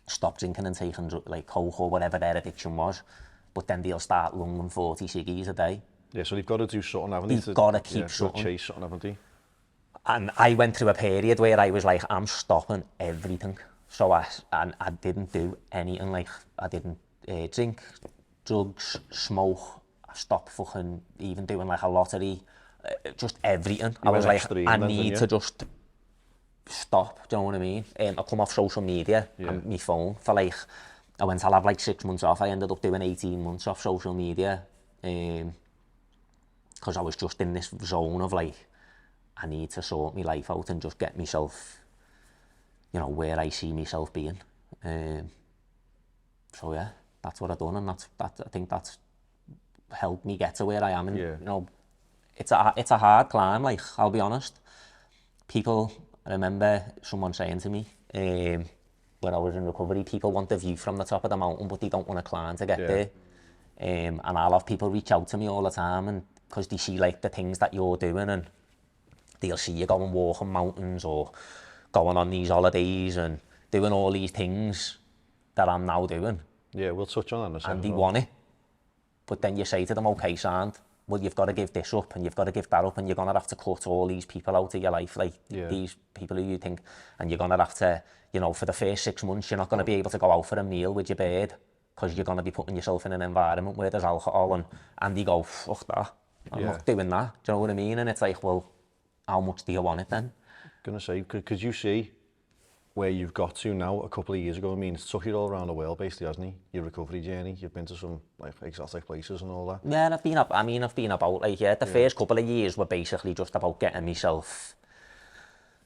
stop drinking and taking like coke or whatever their addiction was, but then they'll start lunging 40 ciggies a day. Yeah, so they've got to do something, haven't they? They've got to keep something. Chase something, haven't they? And I went through a period where I was like, I'm stopping everything. So I didn't do anything, like I didn't drink, drugs, smoke. I stopped fucking even doing like a lottery, just everything. I was like, I need to just stop, do you know what I mean? I come off social media and my phone for like, I'll have like 6 months off. I ended up doing 18 months off social media because I was just in this zone of like, I need to sort my life out and just get myself, you know, where I see myself being. So yeah, that's what I've done, and I think that's helped me get to where I am. And you know, it's a hard climb. Like, I'll be honest. I remember someone saying to me when I was in recovery, people want the view from the top of the mountain, but they don't want to climb to get there. And I'll have people reach out to me all the time, and because they see like the things that you're doing, and they'll see you going walking mountains or going on these holidays and doing all these things that I'm now doing. Yeah, we'll touch on that in a second. And they want it. But then you say to them, okay, Sand, well, you've got to give this up and you've got to give that up, and you're going to have to cut all these people out of your life, like these people who you think, and you're going to have to, you know, for the first 6 months, you're not going to be able to go out for a meal with your bird because you're going to be putting yourself in an environment where there's alcohol, and they go, fuck that, I'm not doing that, do you know what I mean? And it's like, well, how much do you want it then? I'm going to say, could you see where you've got to now a couple of years ago. I mean, it's took you all around the world basically, hasn't he? Your recovery journey, you've been to some like exotic places and all that. Yeah, and I've been about, like, the first couple of years were basically just about getting myself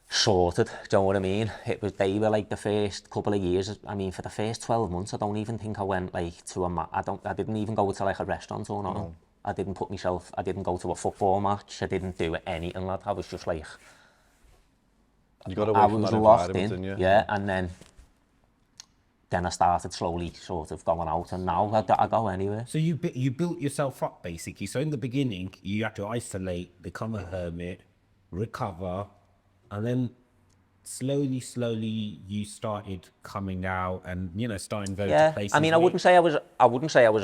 sorted, do you know what I mean? They were like the first couple of years. I mean, for the first 12 months, I don't even think I went like to I didn't even go to like a restaurant or nothing. No. I didn't go to a football match. I didn't do anything, lad. I was just like, You got away I from was that locked environment, in, didn't you? yeah, and then I started slowly sort of going out, and now I go anywhere. So you built yourself up basically. So in the beginning, you had to isolate, become a hermit, recover, and then slowly you started coming out and starting going to places. I mean, I wouldn't say I was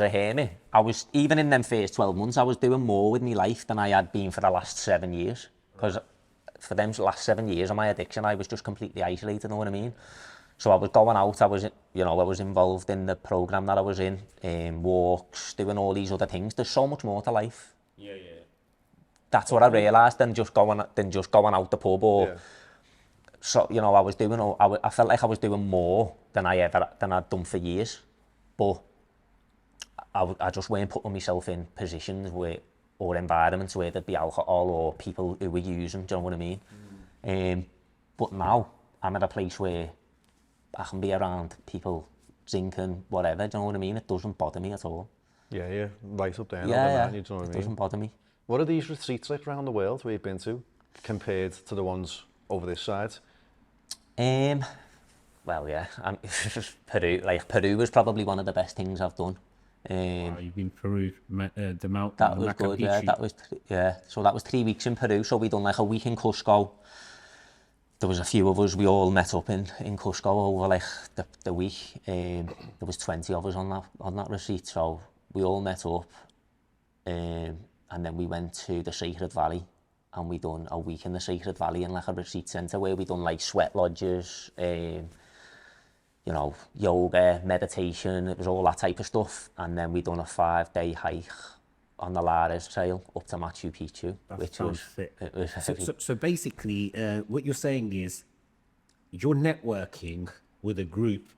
a hermit. I was, even in them first 12 months, I was doing more with my life than I had been for the last 7 years. Because for them last 7 years of my addiction, I was just completely isolated, know what I mean? So I was going out, I was involved in the program that I was in, walks, doing all these other things. There's so much more to life. Yeah. That's what I realised than just going out the pub or. Yeah. So I was doing. I felt like I was doing more than I'd done for years, but I just weren't putting myself in positions or environments where there'd be alcohol or people who were using. Do you know what I mean? But now I'm at a place where I can be around people drinking, whatever, do you know what I mean? It doesn't bother me at all. Yeah, right up there. Yeah, you know what I mean? It doesn't bother me. What are these retreats like around the world where you've been to, compared to the ones over this side? Well, yeah, Peru was probably one of the best things I've done. You've been Peru, the mountain. That was good, yeah. So that was 3 weeks in Peru, so we done like a week in Cusco. There was a few of us, we all met up in Cusco over like the week. There was 20 of us on that retreat, so we all met up. And then we went to the Sacred Valley, and we done a week in the Sacred Valley in like a retreat centre where we done like sweat lodges, yoga, meditation, it was all that type of stuff. And then we done a 5-day hike on the Lares Trail up to Machu Picchu, which was fit. So basically, what you're saying is you're networking with a group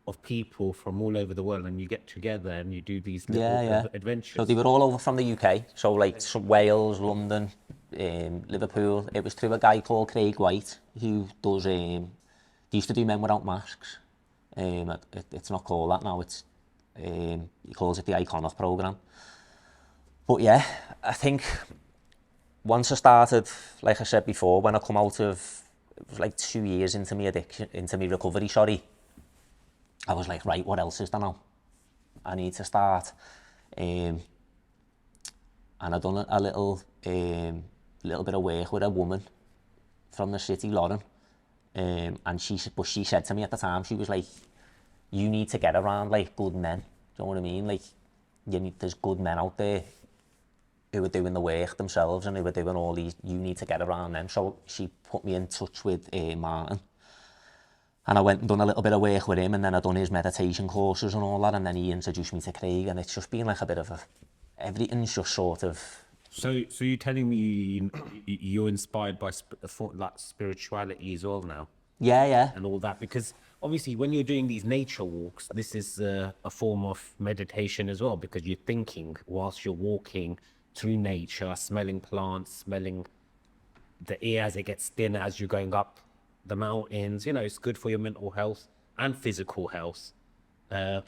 of people from all over the world, and you get together and you do these little adventures. So they were all over from the UK, so like Wales, London, Liverpool. It was through a guy called Craig White who does. They used to do Men Without Masks. It's not called that now. It's he calls it the Iconic Programme. But yeah, I think once I started, like I said before, when I come out of, it was like 2 years into my addiction, into my recovery, I was like, right, what else is there now? I need to start. And I done a little bit of work with a woman from the city, Lauren. And she said to me at the time, she was like, you need to get around like good men. Do you know what I mean? Like, there's good men out there who were doing the work themselves and who were doing all these, you need to get around them. So she put me in touch with Martin. And I went and done a little bit of work with him, and then I done his meditation courses and all that, and then he introduced me to Craig, and it's just been like a bit of everything's just sort of... So you're telling me you're inspired by like spirituality as well now? Yeah. And all that, because obviously when you're doing these nature walks, this is a form of meditation as well, because you're thinking whilst you're walking through nature, smelling plants, smelling the air as it gets thinner as you're going up the mountains. It's good for your mental health and physical health. And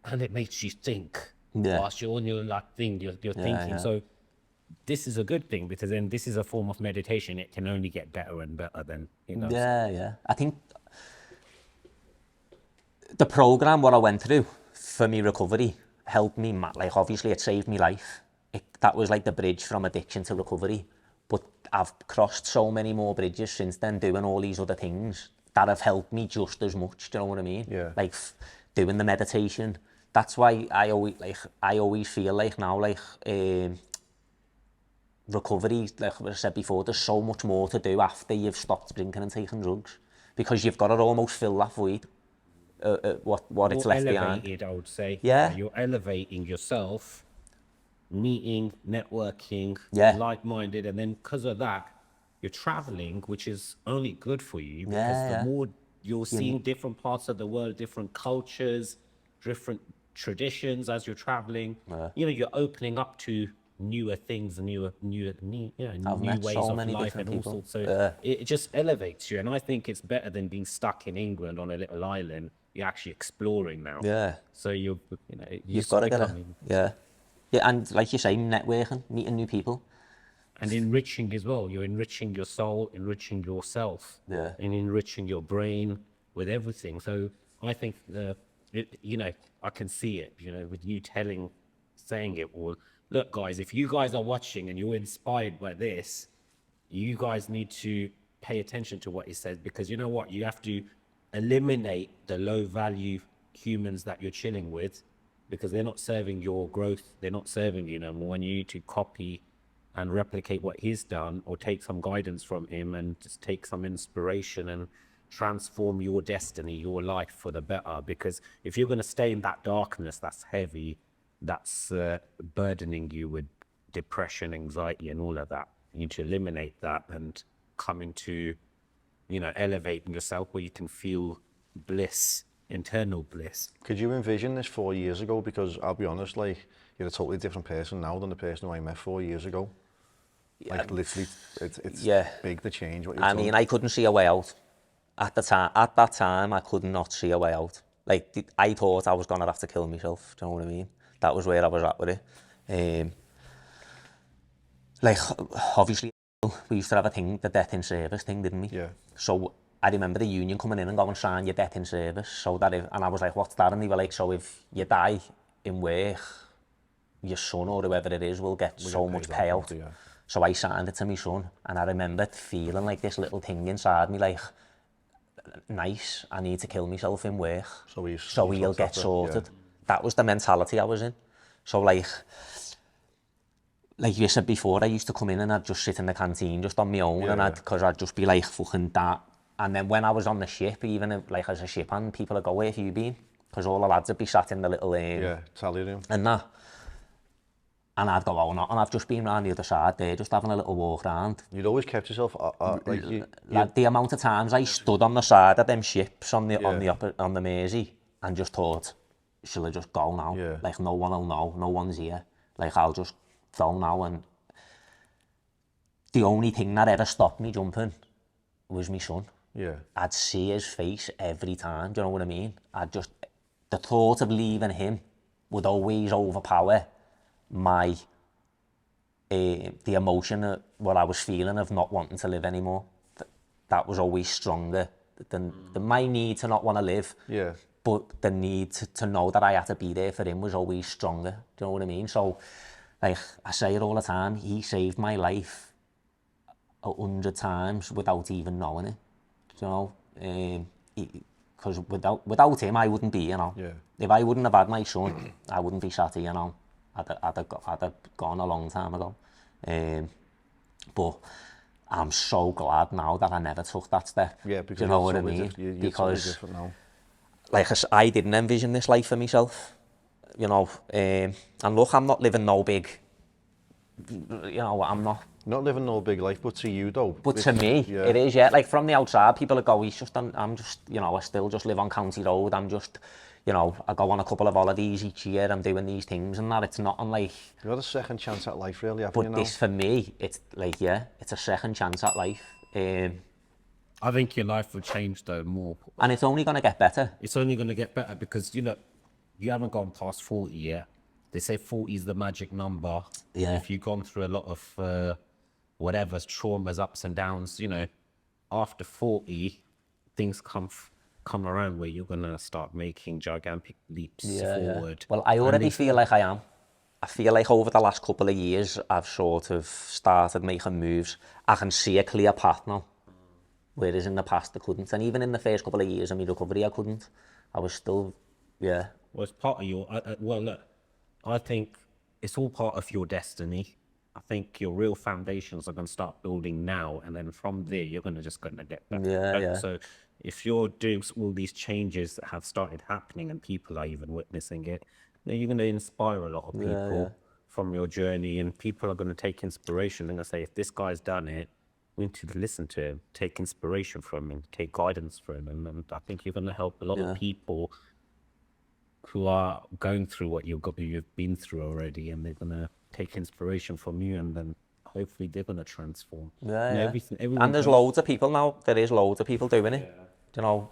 it makes you think whilst you're on your thing, you're thinking. Yeah. So this is a good thing, because then this is a form of meditation. It can only get better and better then, Yeah. I think the program, what I went through for me recovery, helped me, like obviously it saved me life. That was like the bridge from addiction to recovery. But I've crossed so many more bridges since then, doing all these other things that have helped me just as much. Do you know what I mean? Yeah. Like doing the meditation. That's why I always feel like now, like recovery, like I said before, there's so much more to do after you've stopped drinking and taking drugs, because you've got to almost fill that void. What it's left behind. I would say. Yeah. You're elevating yourself, meeting, networking, like-minded, and then because of that, you're traveling, which is only good for you, because the more you're seeing different parts of the world, different cultures, different traditions as you're traveling. You know, you're opening up to newer things, new I've new met ways so of many life different and all people. sorts. So it just elevates you, and I think it's better than being stuck in England on a little island. You're actually exploring now. Yeah. So you know, You've got to get it. Yeah. Yeah, and like you say, networking, meeting new people. and enriching as well. You're enriching your soul, enriching yourself, Yeah. and enriching your brain with everything. So I think you know, I can see it. You know, with you saying it all. Look, guys, if you guys are watching and you're inspired by this, you guys need to pay attention to what he says, because you know what, you have to eliminate the low value humans that you're chilling with, because they're not serving your growth, they're not serving you no more. When you need to copy and replicate what he's done, or take some guidance from him and just take some inspiration and transform your destiny, your life for the better. Because if you're going to stay in that darkness that's heavy, that's burdening you with depression, anxiety and all of that, you need to eliminate that and come into, you know, elevating yourself where you can feel bliss, internal bliss. Could you envision this 4 years ago? Because I'll be honest, like, you're a totally different person now than the person who I met 4 years ago. Like, literally, it's big, the change. What you've done. mean, I couldn't see a way out. At that time, I could not see a way out. Like, I thought I was going to have to kill myself, do you know what I mean? That was where I was at with it. Like, obviously, we used to have a thing, the death in service thing, didn't we? Yeah. So I remember the union coming in and going, sign your death in service. So that and I was like, what's that? And they were like, so if you die in work, your son or whoever it is will get so much payout. Yeah. So I signed it to my son, and I remember feeling like this little thing inside me, like, nice, I need to kill myself in work So he'll get sorted. Yeah. That was the mentality I was in. So like you said before, I used to come in and I'd just sit in the canteen just on my own, because I'd just be like, fucking that. And then when I was on the ship, even if, like as a ship hand, people would go, where have you been? Because all the lads would be sat in the little tally room. and that. And I'd go, oh no, and I've just been round the other side there, just having a little walk around. You'd always kept yourself like Like the amount of times I stood on the side of them ships on the Mersey and just thought, shall I just go now? Yeah. Like no one will know, no one's here. Like I'll just go now. And the only thing that ever stopped me jumping was my son. Yeah. I'd see his face every time, do you know what I mean? The thought of leaving him would always overpower my the emotion, what I was feeling of not wanting to live anymore. That was always stronger than my need to not want to live. Yeah. But the need to know that I had to be there for him was always stronger. Do you know what I mean? So, like, I say it all the time, he saved my life 100 times without even knowing it. Do you know? Because without him, I wouldn't be, you know. Yeah. If I wouldn't have had my son, I wouldn't be sat here, you know. I'd have gone a long time ago. But I'm so glad now that I never took that step. Yeah, because do you know what I mean? You're because totally different now. like I didn't envision this life for myself, you know. And look, I'm not living no big, you know, I'm not. Not living no big life, but to you though. But to me, it is, yeah. Like from the outside, people go, I'm just, you know, I still just live on County Road. I'm just, you know, I go on a couple of holidays each year. I'm doing these things and that. It's not unlike. You got a second chance at life, really, haven't you now? But this, for me, it's like, yeah, it's a second chance at life. I think your life will change though more. And it's only going to get better. It's only going to get better because, you know, you haven't gone past 40 yet. They say 40 is the magic number. Yeah. If you've gone through a lot of whatever, traumas, ups and downs, you know, after 40, things come around where you're going to start making gigantic leaps forward. Well, I already feel like I am. I feel like over the last couple of years, I've sort of started making moves. I can see a clear path now. Whereas in the past, I couldn't. And even in the first couple of years of my recovery, I couldn't. I was still, yeah. Well, it's part of your, well, look, I think it's all part of your destiny. I think your real foundations are going to start building now. And then from there, you're just going to get better. Yeah. So if you're doing all these changes that have started happening and people are even witnessing it, then you're going to inspire a lot of people from your journey. And people are going to take inspiration and say, if this guy's done it, we need to listen to him, take inspiration from him, take guidance from him, and I think you're going to help a lot of people who are going through what you've been through already, and they're going to take inspiration from you, and then hopefully they're going to transform. Yeah, You know, yeah. everyone And there's goes- loads of people now. There is loads of people doing it. You know,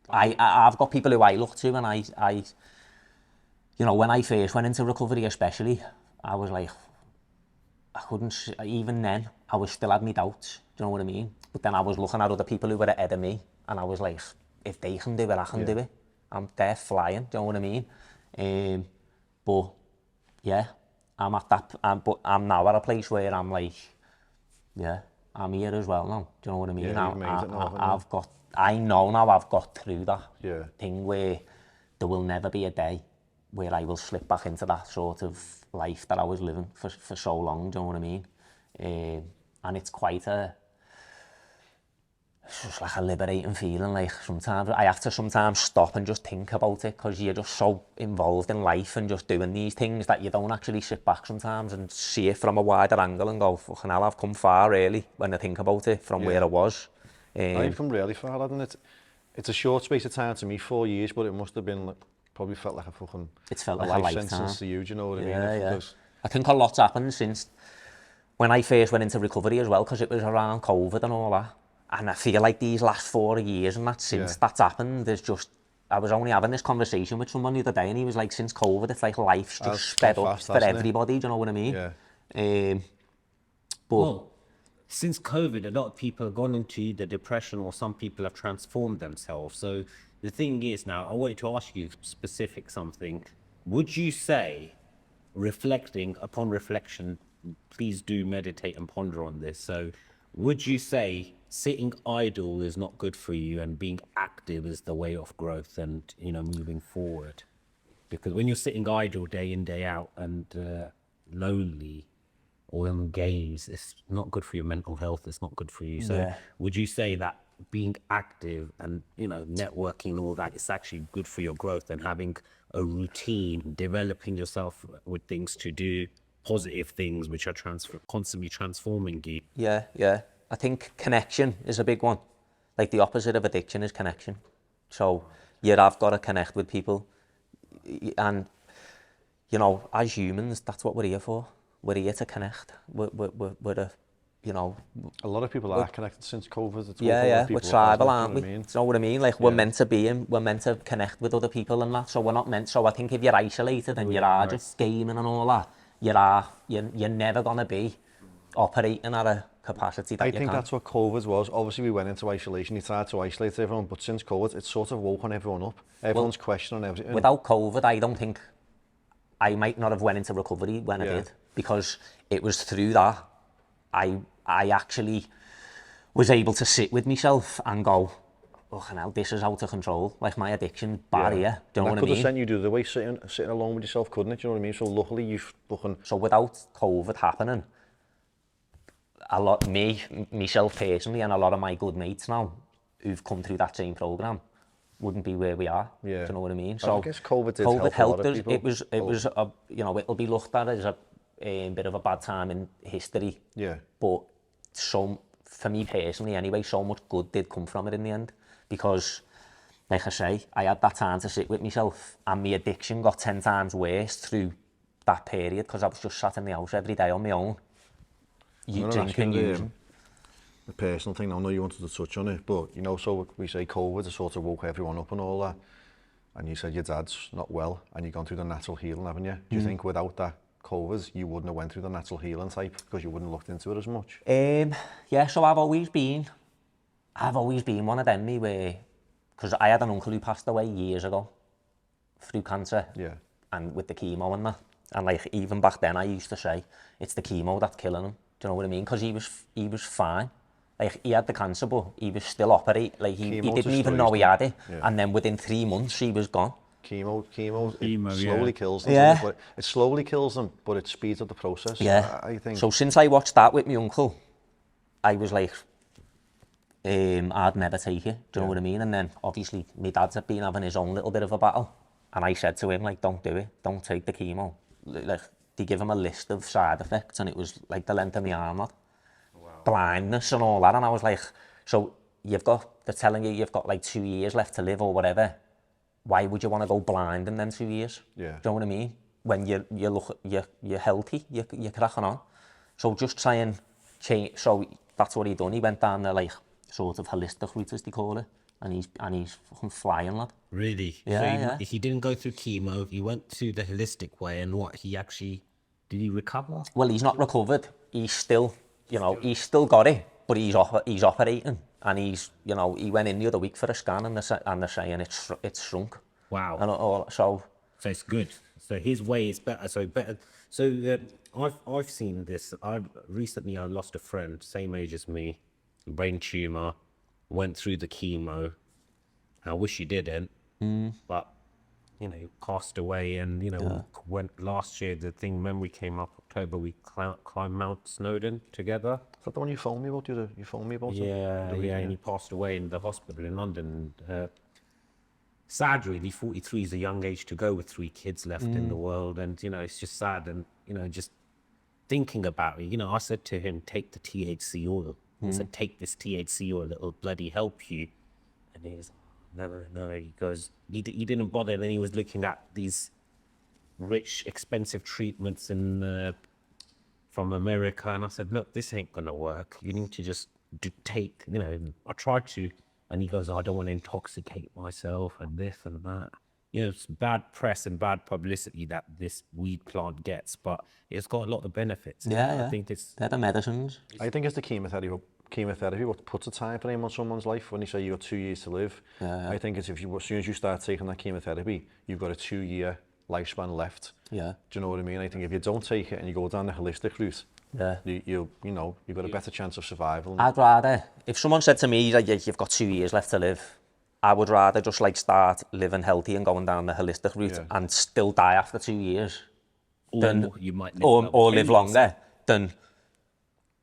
I've got people who I look to, and I, you know, when I first went into recovery, especially, I was like, I couldn't. Even then, I was still had me doubts. Do you know what I mean? But then I was looking at other people who were ahead of me, and I was like, if they can do it, I can do it. They're flying. Do you know what I mean? But yeah, I'm at that. But I'm now at a place where I'm like, yeah, I'm here as well now. Do you know what I mean? Yeah, you've made it now, haven't you? I know now I've got through that Yeah. thing where there will never be a day where I will slip back into that sort of life that I was living for so long. Do you know what I mean? And it's just like a liberating feeling. Like sometimes I have to sometimes stop and just think about it, because you're just so involved in life and just doing these things that you don't actually sit back sometimes and see it from a wider angle and go, fucking hell, I've come far really, when I think about it from where I was. I've come really far, hadn't it? It's a short space of time to me, 4 years, but it must have been, like, probably felt like a fucking It's felt like a lifetime sentence to you, do you know what I mean? Yeah, yeah. Because- I think a lot's happened since when I first went into recovery as well, because it was around COVID and all that. And I feel like these last 4 years and that, since that's happened, there's just, I was only having this conversation with someone the other day, and he was like, since COVID, it's like life's That's just sped gone up fast, for hasn't it? everybody, do you know what I mean? Yeah. But Well, since COVID, a lot of people have gone into either depression, or some people have transformed themselves. So the thing is now, I wanted to ask you specific something. Would you say, reflecting upon reflection, please do meditate and ponder on this. So would you say sitting idle is not good for you, and being active is the way of growth and, you know, moving forward? Because when you're sitting idle day in, day out, and lonely or in games, it's not good for your mental health. It's not good for you. So Yeah. would you say that being active and, you know, networking and all that is actually good for your growth, and having a routine, developing yourself with things to do, positive things which are constantly transforming you? yeah. I think connection is a big one. Like the opposite of addiction is connection. So you have got to connect with people. And, you know, as humans, that's what we're here for. We're here to connect. We're a, you know, A lot of people are connected since COVID. It's yeah, we're tribal, aren't we? Do you know what I mean? Do you know what I mean? Like, we're meant to be we're meant to connect with other people and that. So we're not meant, so I think if you're isolated and you are just gaming and all that, you're never going to be operating at a capacity that I you think can. that's what COVID was. Obviously, we went into isolation. You tried to isolate everyone, but since COVID, it's sort of woken everyone up. Everyone's questioning everything. Without COVID, I don't think I might not have went into recovery when I Yeah. did, because it was through that I actually was able to sit with myself and go, oh, hell, this is out of control. Like my addiction barrier. Do you know that what I could have mean? sent you the other way, sitting alone with yourself, couldn't it? Do you know what I mean? So luckily, you've fucking... So without COVID happening, a lot, myself personally, and a lot of my good mates now who've come through that same programme wouldn't be where we are. Yeah. Do you know what I mean? I So guess COVID did help a lot helped of us. people. It was a, you know, it'll be looked at as a bit of a bad time in history. Yeah. But for me personally anyway, so much good did come from it in the end, because, like I say, I had that time to sit with myself, and my addiction got 10 times worse through that period, because I was just sat in the house every day on my own, drinking, using. The personal thing, I know you wanted to touch on it, but, you know, so we say COVID has sort of woke everyone up and all that, and you said your dad's not well, and you've gone through the natural healing, haven't you? Do you think without that COVID, you wouldn't have went through the natural healing type, because you wouldn't have looked into it as much? Yeah, so I've always been one of them, where, because I had an uncle who passed away years ago through cancer, Yeah. and with the chemo and that, and like even back then I used to say it's the chemo that's killing him. Do you know what I mean? Because he was fine. Like, he had the cancer, but he was still operating. Like, he didn't even know he had it. Yeah. And then within 3 months, he was gone. Chemo Chemo, slowly yeah. kills them. Yeah. But it slowly kills them, but it speeds up the process. Yeah. I think. So since I watched that with my uncle, I was like, I'd never take it. Do you know what I mean? And then, obviously, my dad's had been having his own little bit of a battle. And I said to him, like, don't do it. Don't take the chemo. Like, they give him a list of side effects, and it was like the length of my arm, lad. blindness and all that, and I was like, so they're telling you you've got like 2 years left to live or whatever. Why would you want to go blind in them 2 years? Yeah. Do you know what I mean? When you're healthy, you're cracking on. So just try and change. So that's what he done. He went down the like sort of holistic route, as they call it, and he's fucking flying, lad. Really? Yeah, So yeah. he didn't go through chemo. He went to the holistic way, and what did he recover? Well, he's not recovered. He's still, he's still got it, but he's operating, and he went in the other week for a scan, and they're saying it's shrunk. Wow. And so it's good. So his way is better. So I've seen this. I lost a friend, same age as me, brain tumor, went through the chemo. I wish he didn't, but he passed away. And went last year. The thing memory came up October. We climbed Mount Snowdon together. Is that the one you phoned me about? You phoned me about it? Yeah, and he passed away in the hospital in London. Sad, really. 43 is a young age to go with 3 kids left in the world, and it's just sad. And just thinking about it, I said to him, "Take the THC oil." I said, "Take this THC oil; it'll bloody help you." And he's, "No." He goes, he didn't bother. And then he was looking at these rich, expensive treatments from America, and I said, "Look, this ain't gonna work. You need to just take." I tried to. And he goes, "I don't want to intoxicate myself and this and that." It's bad press and bad publicity that this weed plant gets, but it's got a lot of benefits. yeah, I think they're the medicines. I think it's the chemotherapy what puts a time frame on someone's life when they say you got 2 years to live. Yeah. I think it's as soon as you start taking that chemotherapy, you've got a 2-year lifespan left. Yeah. Do you know what I mean? I think if you don't take it and you go down the holistic route, Yeah. you've got a better chance of survival. I'd rather, if someone said to me that you've got 2 years left to live, I would rather just like start living healthy and going down the holistic route and still die after 2 years or you might live or live longer than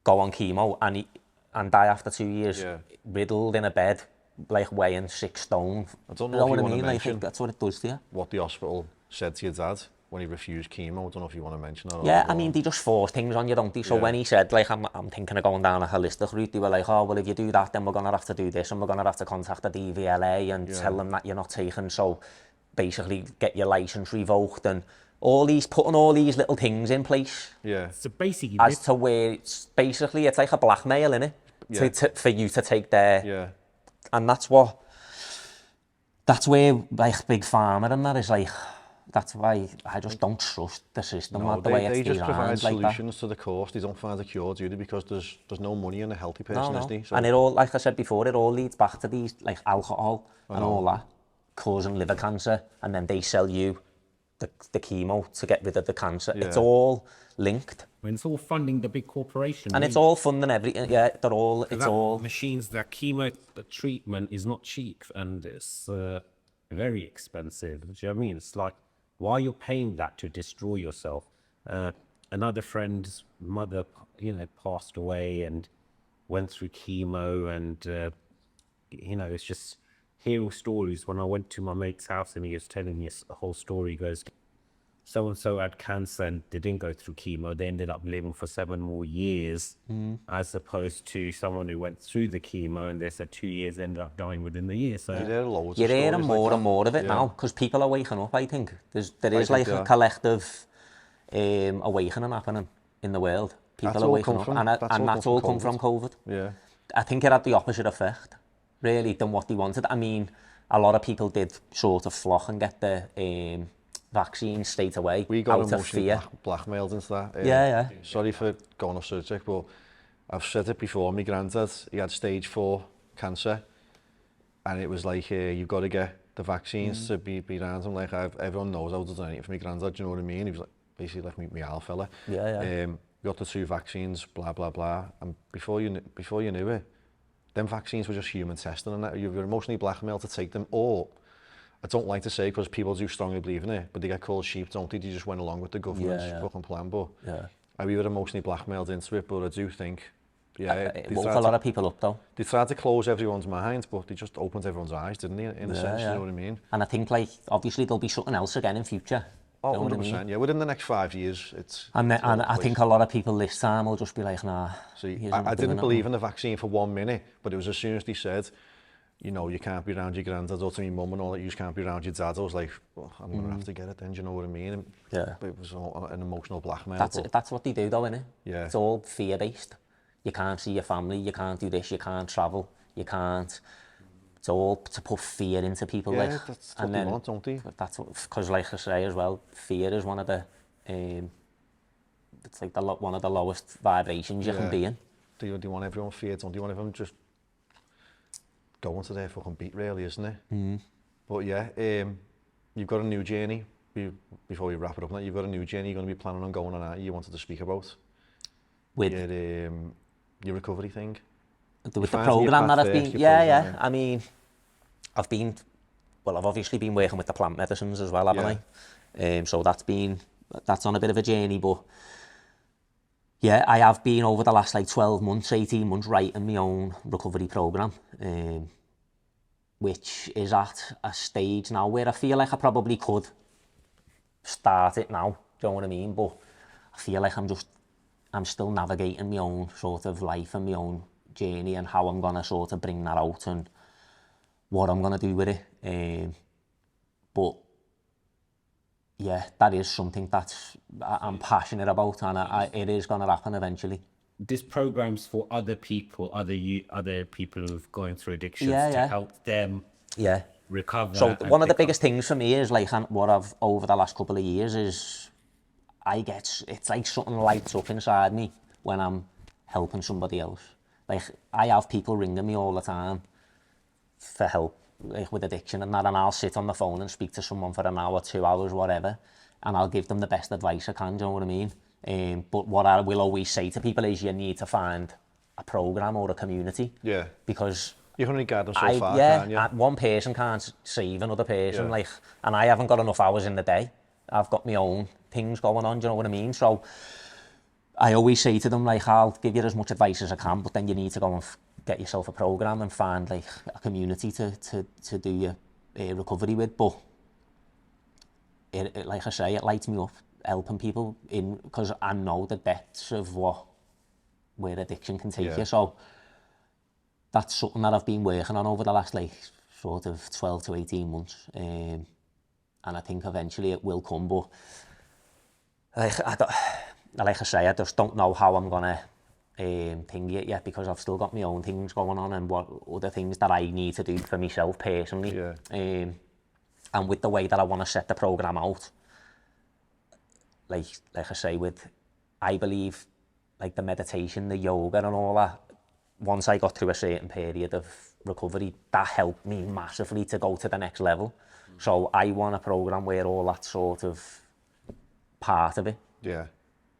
go on chemo and die after 2 years riddled in a bed like weighing 6 stone. I don't know You know if what you I want to mean? I mention think that's what it does to you. what the hospital said to your dad when he refused chemo. I don't know if you want to mention that. Yeah, I mean, they just force things on you, don't they? So when he said, like, I'm thinking of going down a holistic route, they were like, "Oh, well, if you do that, then we're going to have to do this, and we're going to have to contact the DVLA and tell them that you're not taking, so basically get your license revoked," and putting all these little things in place. Yeah. So basically, As to where it's like a blackmail, innit? Yeah. For you to take their... Yeah. And that's where, like, Big Pharma and that is like... That's why I just don't trust the system, No, the way they it's just provide designed like that. solutions to the course. They don't find a cure, do they? Because there's no money in a healthy person, No. is there? So, And it all, like I said before, it all leads back to these, like alcohol and all that, causing liver cancer, and then they sell you the chemo to get rid of the cancer. It's all linked. when it's all funding the big corporation, And it's all funding everything. Yeah, it's all... machines. That chemo the treatment is not cheap, and it's very expensive. Do you know what I mean? It's like, why you're paying that to destroy yourself? Another friend's mother, passed away and went through chemo, and it's just hearing stories. When I went to my mate's house and he was telling me a whole story, he goes, so and so had cancer and they didn't go through chemo. They ended up living for 7 more years, as opposed to someone who went through the chemo and they said 2 years, ended up dying within the year. So you hear loads You're of hearing stories more like and more of it Yeah. now, because people are waking up, I think. There is think like they a are. collective awakening happening in the world. People That's are all waking come up, from- and that's all come from COVID. Yeah. I think it had the opposite effect, really, than what they wanted. I mean, a lot of people did sort of flock and get the vaccine straight away We got out of emotionally fear. blackmailed into that. Yeah. Sorry for going off subject, but I've said it before. My granddad, he had stage 4 cancer, and it was like, you've got to get the vaccines to be around him. Like, everyone knows I would have done anything for my granddad, do you know what I mean? He was like, basically like me old fella. Yeah. Got the 2 vaccines, blah, blah, blah. And before you knew it, them vaccines were just human testing, and that you were emotionally blackmailed to take them. Or, I don't like to say, because people do strongly believe in it, but they get called sheep, don't they? They just went along with the government's fucking plan. But we were emotionally blackmailed into it, but I do think, It woke a lot of people up, though. they tried to close everyone's mind, but they just opened everyone's eyes, didn't they, in a sense, you know what I mean? And I think, like, obviously there'll be something else again in future. Oh, Do you know what I 100%. mean? Yeah, within the next 5 years, it's. And it's all and the I place. think a lot of people this time will just be like, nah. See, he's I not didn't doing it. believe in the vaccine for 1 minute, but it was as soon as they said, you know, you can't be around your granddad or to me mum and all that, you just can't be around your dad. I was like, well, I'm going to have to get it then, do you know what I mean? And Yeah. it was all an emotional blackmail. That's what they do though, innit? Yeah. It's all fear-based. You can't see your family, you can't do this, you can't travel, you can't... It's all to put fear into people, Yeah, like... that's what they want, don't they? That's because, like I say as well, fear is one of the... it's like one of the lowest vibrations you can be in. Do you want everyone feared, don't you? Want everyone just going to their fucking beat, really, isn't it? But yeah, you've got a new journey. Before we wrap it up, now, you've got a new journey you're going to be planning on going on, aren't you? You wanted to speak about With your recovery thing. with the finding your program that path I've first, been... your Yeah. programme, I mean, I've obviously been working with the plant medicines as well, haven't I? So that's on a bit of a journey, but yeah, I have been over the last like 12 months, 18 months writing my own recovery program, which is at a stage now where I feel like I probably could start it now, do you know what I mean? But I feel like I'm still navigating my own sort of life and my own journey and how I'm going to sort of bring that out and what I'm going to do with it. But yeah, that is something that I'm passionate about, and it is going to happen eventually. This program's for other people, other people who've going through addictions Yeah, to yeah. help them Yeah. recover. So and one of the pick up. biggest things for me is like what I've over the last couple of years is it's like something lights up inside me when I'm helping somebody else. Like I have people ringing me all the time for help, like with addiction and that, and I'll sit on the phone and speak to someone for an hour, 2 hours, whatever, and I'll give them the best advice I can, do you know what I mean? But what I will always say to people is you need to find a program or a community. Yeah. Because You can only guide them so far, can't you? one person can't save another person, Yeah. like, and I haven't got enough hours in the day. I've got my own things going on, do you know what I mean? So I always say to them, like, I'll give you as much advice as I can, but then you need to go and get yourself a program and find like a community to do your recovery with. But it, like I say, it lights me up helping people in, because I know the depths of where addiction can take you. So that's something that I've been working on over the last like sort of 12 to 18 months. And I think eventually it will come, but like I say, I just don't know how I'm gonna thing it yet, because I've still got my own things going on and what other things that I need to do for myself personally. Yeah. And with the way that I want to set the program out, like I say, I believe like the meditation, the yoga and all that, once I got through a certain period of recovery, that helped me massively to go to the next level. So I want a program where all that sort of part of it. Yeah.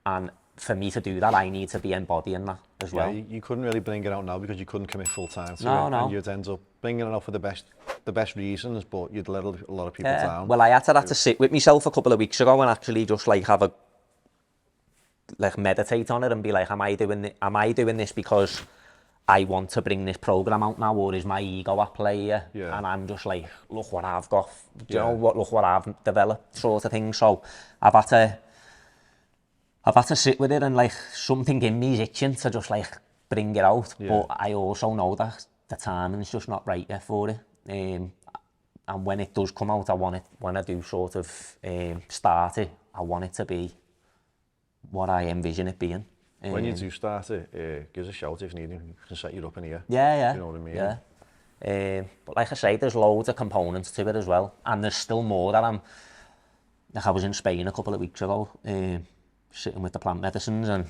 And for me to do that, I need to be embodying that as well. Yeah, you couldn't really bring it out now because you couldn't commit full time to No, it, no. and you'd end up bringing it out for the best reasons, but you'd let a lot of people down. Well, I had to sit with myself a couple of weeks ago and actually just like have meditate on it and be like, am I doing this because I want to bring this program out now, or is my ego at play here? Yeah. And I'm just like, look what I've got, do you know what? Look what I've developed, sort of thing. So I've had to sit with it, and like something in me is itching to just like bring it out. Yeah. But I also know that the timing's just not right yet for it. And when it does come out, when I do sort of start it, I want it to be what I envision it being. When you do start it, give us a shout if you need, we can set you up in here. Yeah. You know what I mean? Yeah. But like I say, there's loads of components to it as well, and there's still more that I was in Spain a couple of weeks ago, sitting with the plant medicines, and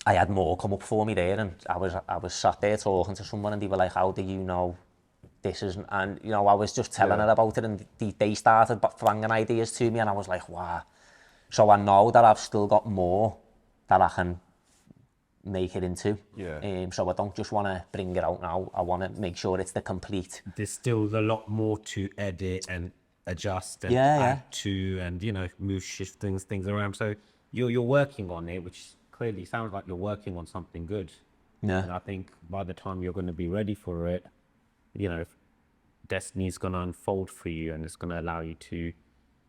I had more come up for me there, and I was sat there talking to someone, and they were like, how do you know this isn't? And you know, I was just telling her about it, and they started flinging ideas to me, and I was like, wow. So I know that I've still got more that I can make it into. Yeah. So I don't just want to bring it out now. I want to make sure it's the complete. There's still a lot more to edit and adjust and Yeah, add to, and shift things around. So you're working on it, which clearly sounds like you're working on something good. Yeah. And I think by the time you're going to be ready for it, destiny's going to unfold for you, and it's going to allow you to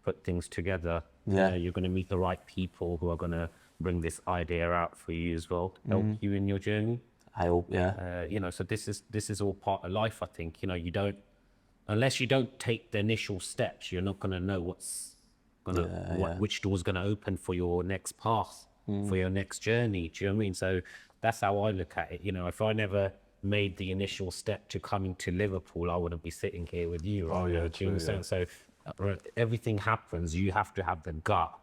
put things together Yeah. You're going to meet the right people who are going to bring this idea out for you as well, help you in your journey. I hope, yeah. So this is all part of life. I think you don't, unless you don't take the initial steps, you're not going to know which door's going to open for your next path, for your next journey. Do you know what I mean? So that's how I look at it. If I never made the initial step to coming to Liverpool, I wouldn't be sitting here with you. Right? Oh, yeah, Do you true, understand? So everything happens. You have to have the gut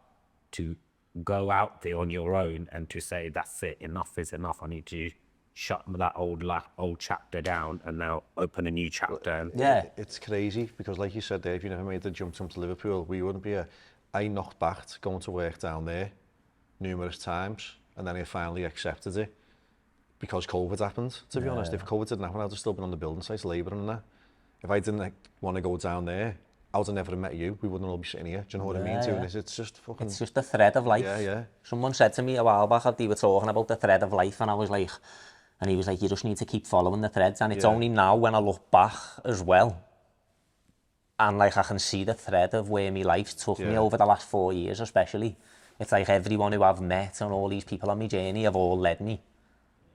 to go out there on your own and to say, that's it, enough is enough. I need to shut that old chapter down and now open a new chapter. And Yeah. It's crazy because, like you said there, if you never made the jump to Liverpool, we wouldn't be here. I knocked back going to work down there numerous times, and then I finally accepted it because COVID happened. To be honest, if COVID didn't happen, I'd have still been on the building sites labouring and that. If I didn't want to go down there, I would have never met you. We wouldn't all be sitting here. Do you know what I mean? Yeah. Doing this, it's just fucking. It's just the thread of life. Yeah. Someone said to me a while back, they were talking about the thread of life, and I was like, and he was like, you just need to keep following the threads. And it's only now when I look back as well, and like I can see the thread of where my life took me over the last 4 years, especially. It's like everyone who I've met and all these people on my journey have all led me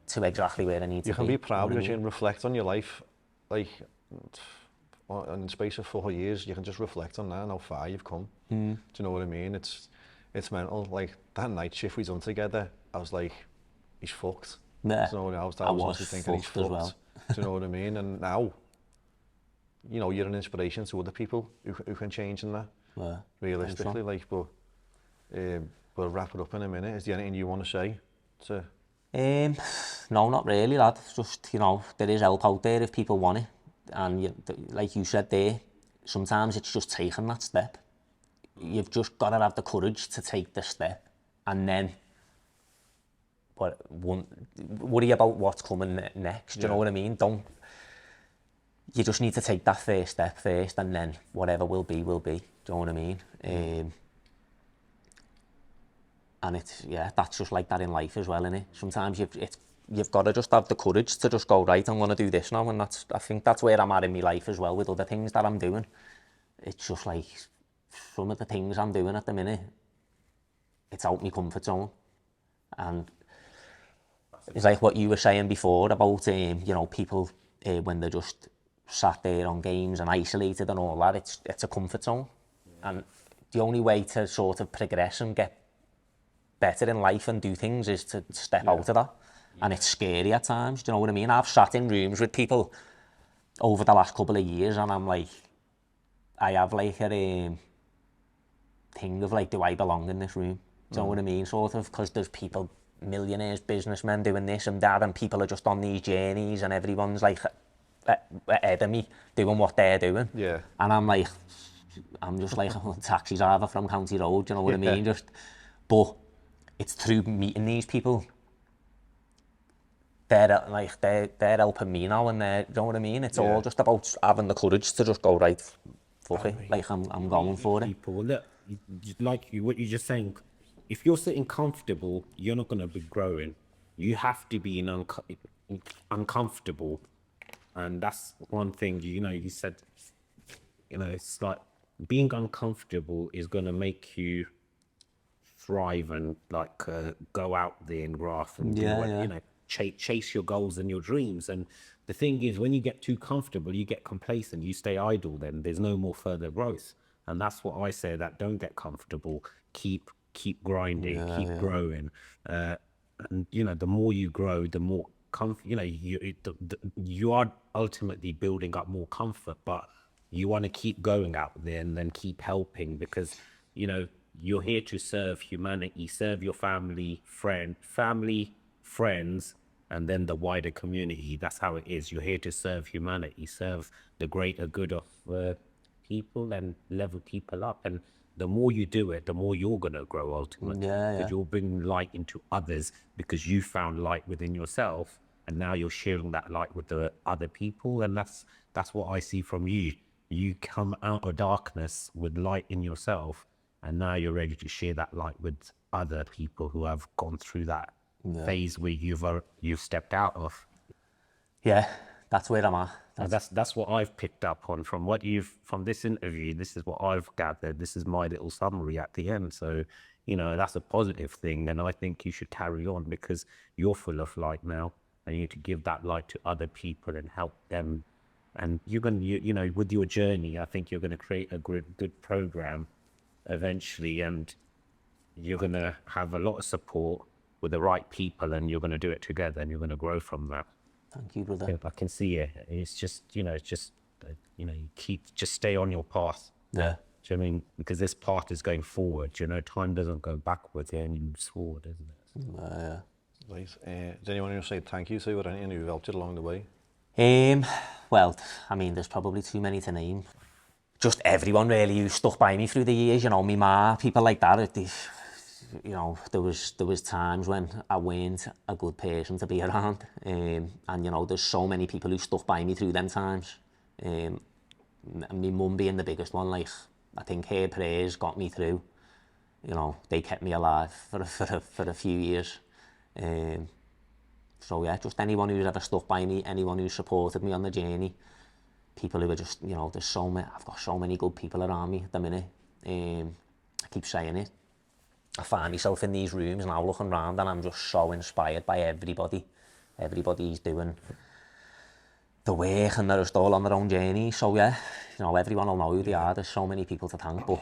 to exactly where I need to be. You can be proud because you can reflect on your life, like in the space of 4 years. You can just reflect on that and how far you've come. Do you know what I mean? It's mental. Like that night shift we done together, I was like, he's fucked. Yeah. So I was honestly thinking he's fucked as well. Do you know what I mean? And now, you're an inspiration to other people who can change in that. Yeah. Realistically, but we'll wrap it up in a minute. Is there anything you want to say? No, not really, lad. It's just, there is help out there if people want it. And like you said there, sometimes it's just taking that step. You've just got to have the courage to take the step, and then worry about what's coming next. Do you know what I mean? You just need to take that first step first, and then whatever will be, will be. Do you know what I mean? And that's just like that in life as well, innit? Sometimes you've got to just have the courage to just go, right, I'm going to do this now, and I think that's where I'm at in my life as well with other things that I'm doing. It's just like some of the things I'm doing at the minute, it's out my comfort zone. And it's like what you were saying before about, people when they're just sat there on games and isolated and all that, it's a comfort zone. And the only way to sort of progress and get better in life and do things is to step out of that. And it's scary at times, do you know what I mean? I've sat in rooms with people over the last couple of years, and I'm like, I have like a thing of like, do I belong in this room? Do you know what I mean? Sort of, because there's people, millionaires, businessmen doing this and that, and people are just on these journeys, and everyone's like ahead of me doing what they're doing. Yeah. And I'm just like a taxi driver from County Road, do you know what I mean? But it's through meeting these people. They're helping me now, and do you know what I mean? It's all just about having the courage to just go, right, fuck it, like I'm going for it. People, look, what you're just saying, if you're sitting comfortable, you're not going to be growing. You have to be uncomfortable, and that's one thing. You said, it's like being uncomfortable is going to make you thrive and like go out there and graft and chase your goals and your dreams. And the thing is, when you get too comfortable, you get complacent, you stay idle, then there's no more further growth. And that's what I say, that don't get comfortable, keep grinding, keep growing. And the more you grow, the more you are ultimately building up more comfort, but you want to keep going out there and then keep helping, because you're here to serve humanity, serve your family, friends, and then the wider community. That's how it is. You're here to serve humanity, serve the greater good of people, and level people up. And the more you do it, the more you're going to grow ultimately. Because you're bringing light into others, because you found light within yourself, and now you're sharing that light with the other people. And that's what I see from you. You come out of darkness with light in yourself, and now you're ready to share that light with other people who have gone through that phase where you've stepped out of. Yeah, that's where I'm at. And that's what I've picked up on from what from this interview. This is what I've gathered. This is my little summary at the end. So, that's a positive thing, and I think you should carry on because you're full of light now, and you need to give that light to other people and help them. And you're going to, with your journey, I think you're going to create a good program eventually, and you're going to have a lot of support with the right people, and you're going to do it together, and you're going to grow from that. Thank you, brother. Yeah, I can see it. It's just, you just stay on your path. Yeah. Do you know what I mean? Because this path is going forward. Time doesn't go backwards, yeah, and you move forward, isn't it? Yeah. Right. Does anyone want to say thank you to or anyone who helped you along the way? Well, I mean, there's probably too many to name. Just everyone really who stuck by me through the years, me ma, people like that. There was times when I weren't a good person to be around, and there's so many people who stuck by me through them times. My mum being the biggest one, like I think her prayers got me through. They kept me alive for a few years. So yeah, just anyone who's ever stuck by me, anyone who supported me on the journey, people who are just, there's so many. I've got so many good people around me at the minute. I keep saying it. I find myself in these rooms now looking around and I'm just so inspired by everybody. Everybody's doing the work and they're just all on their own journey. So yeah, everyone will know who they are. There's so many people to thank, but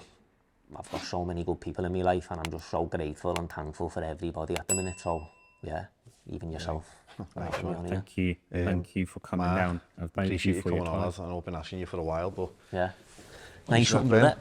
I've got so many good people in my life and I'm just so grateful and thankful for everybody at the minute. So yeah, even yourself. Thanks, man. Thank you. Thank you for coming down. And thank Appreciate you you for your coming on. time. I know I've been asking you for a while, but Yeah. Nice one, Ben. brother.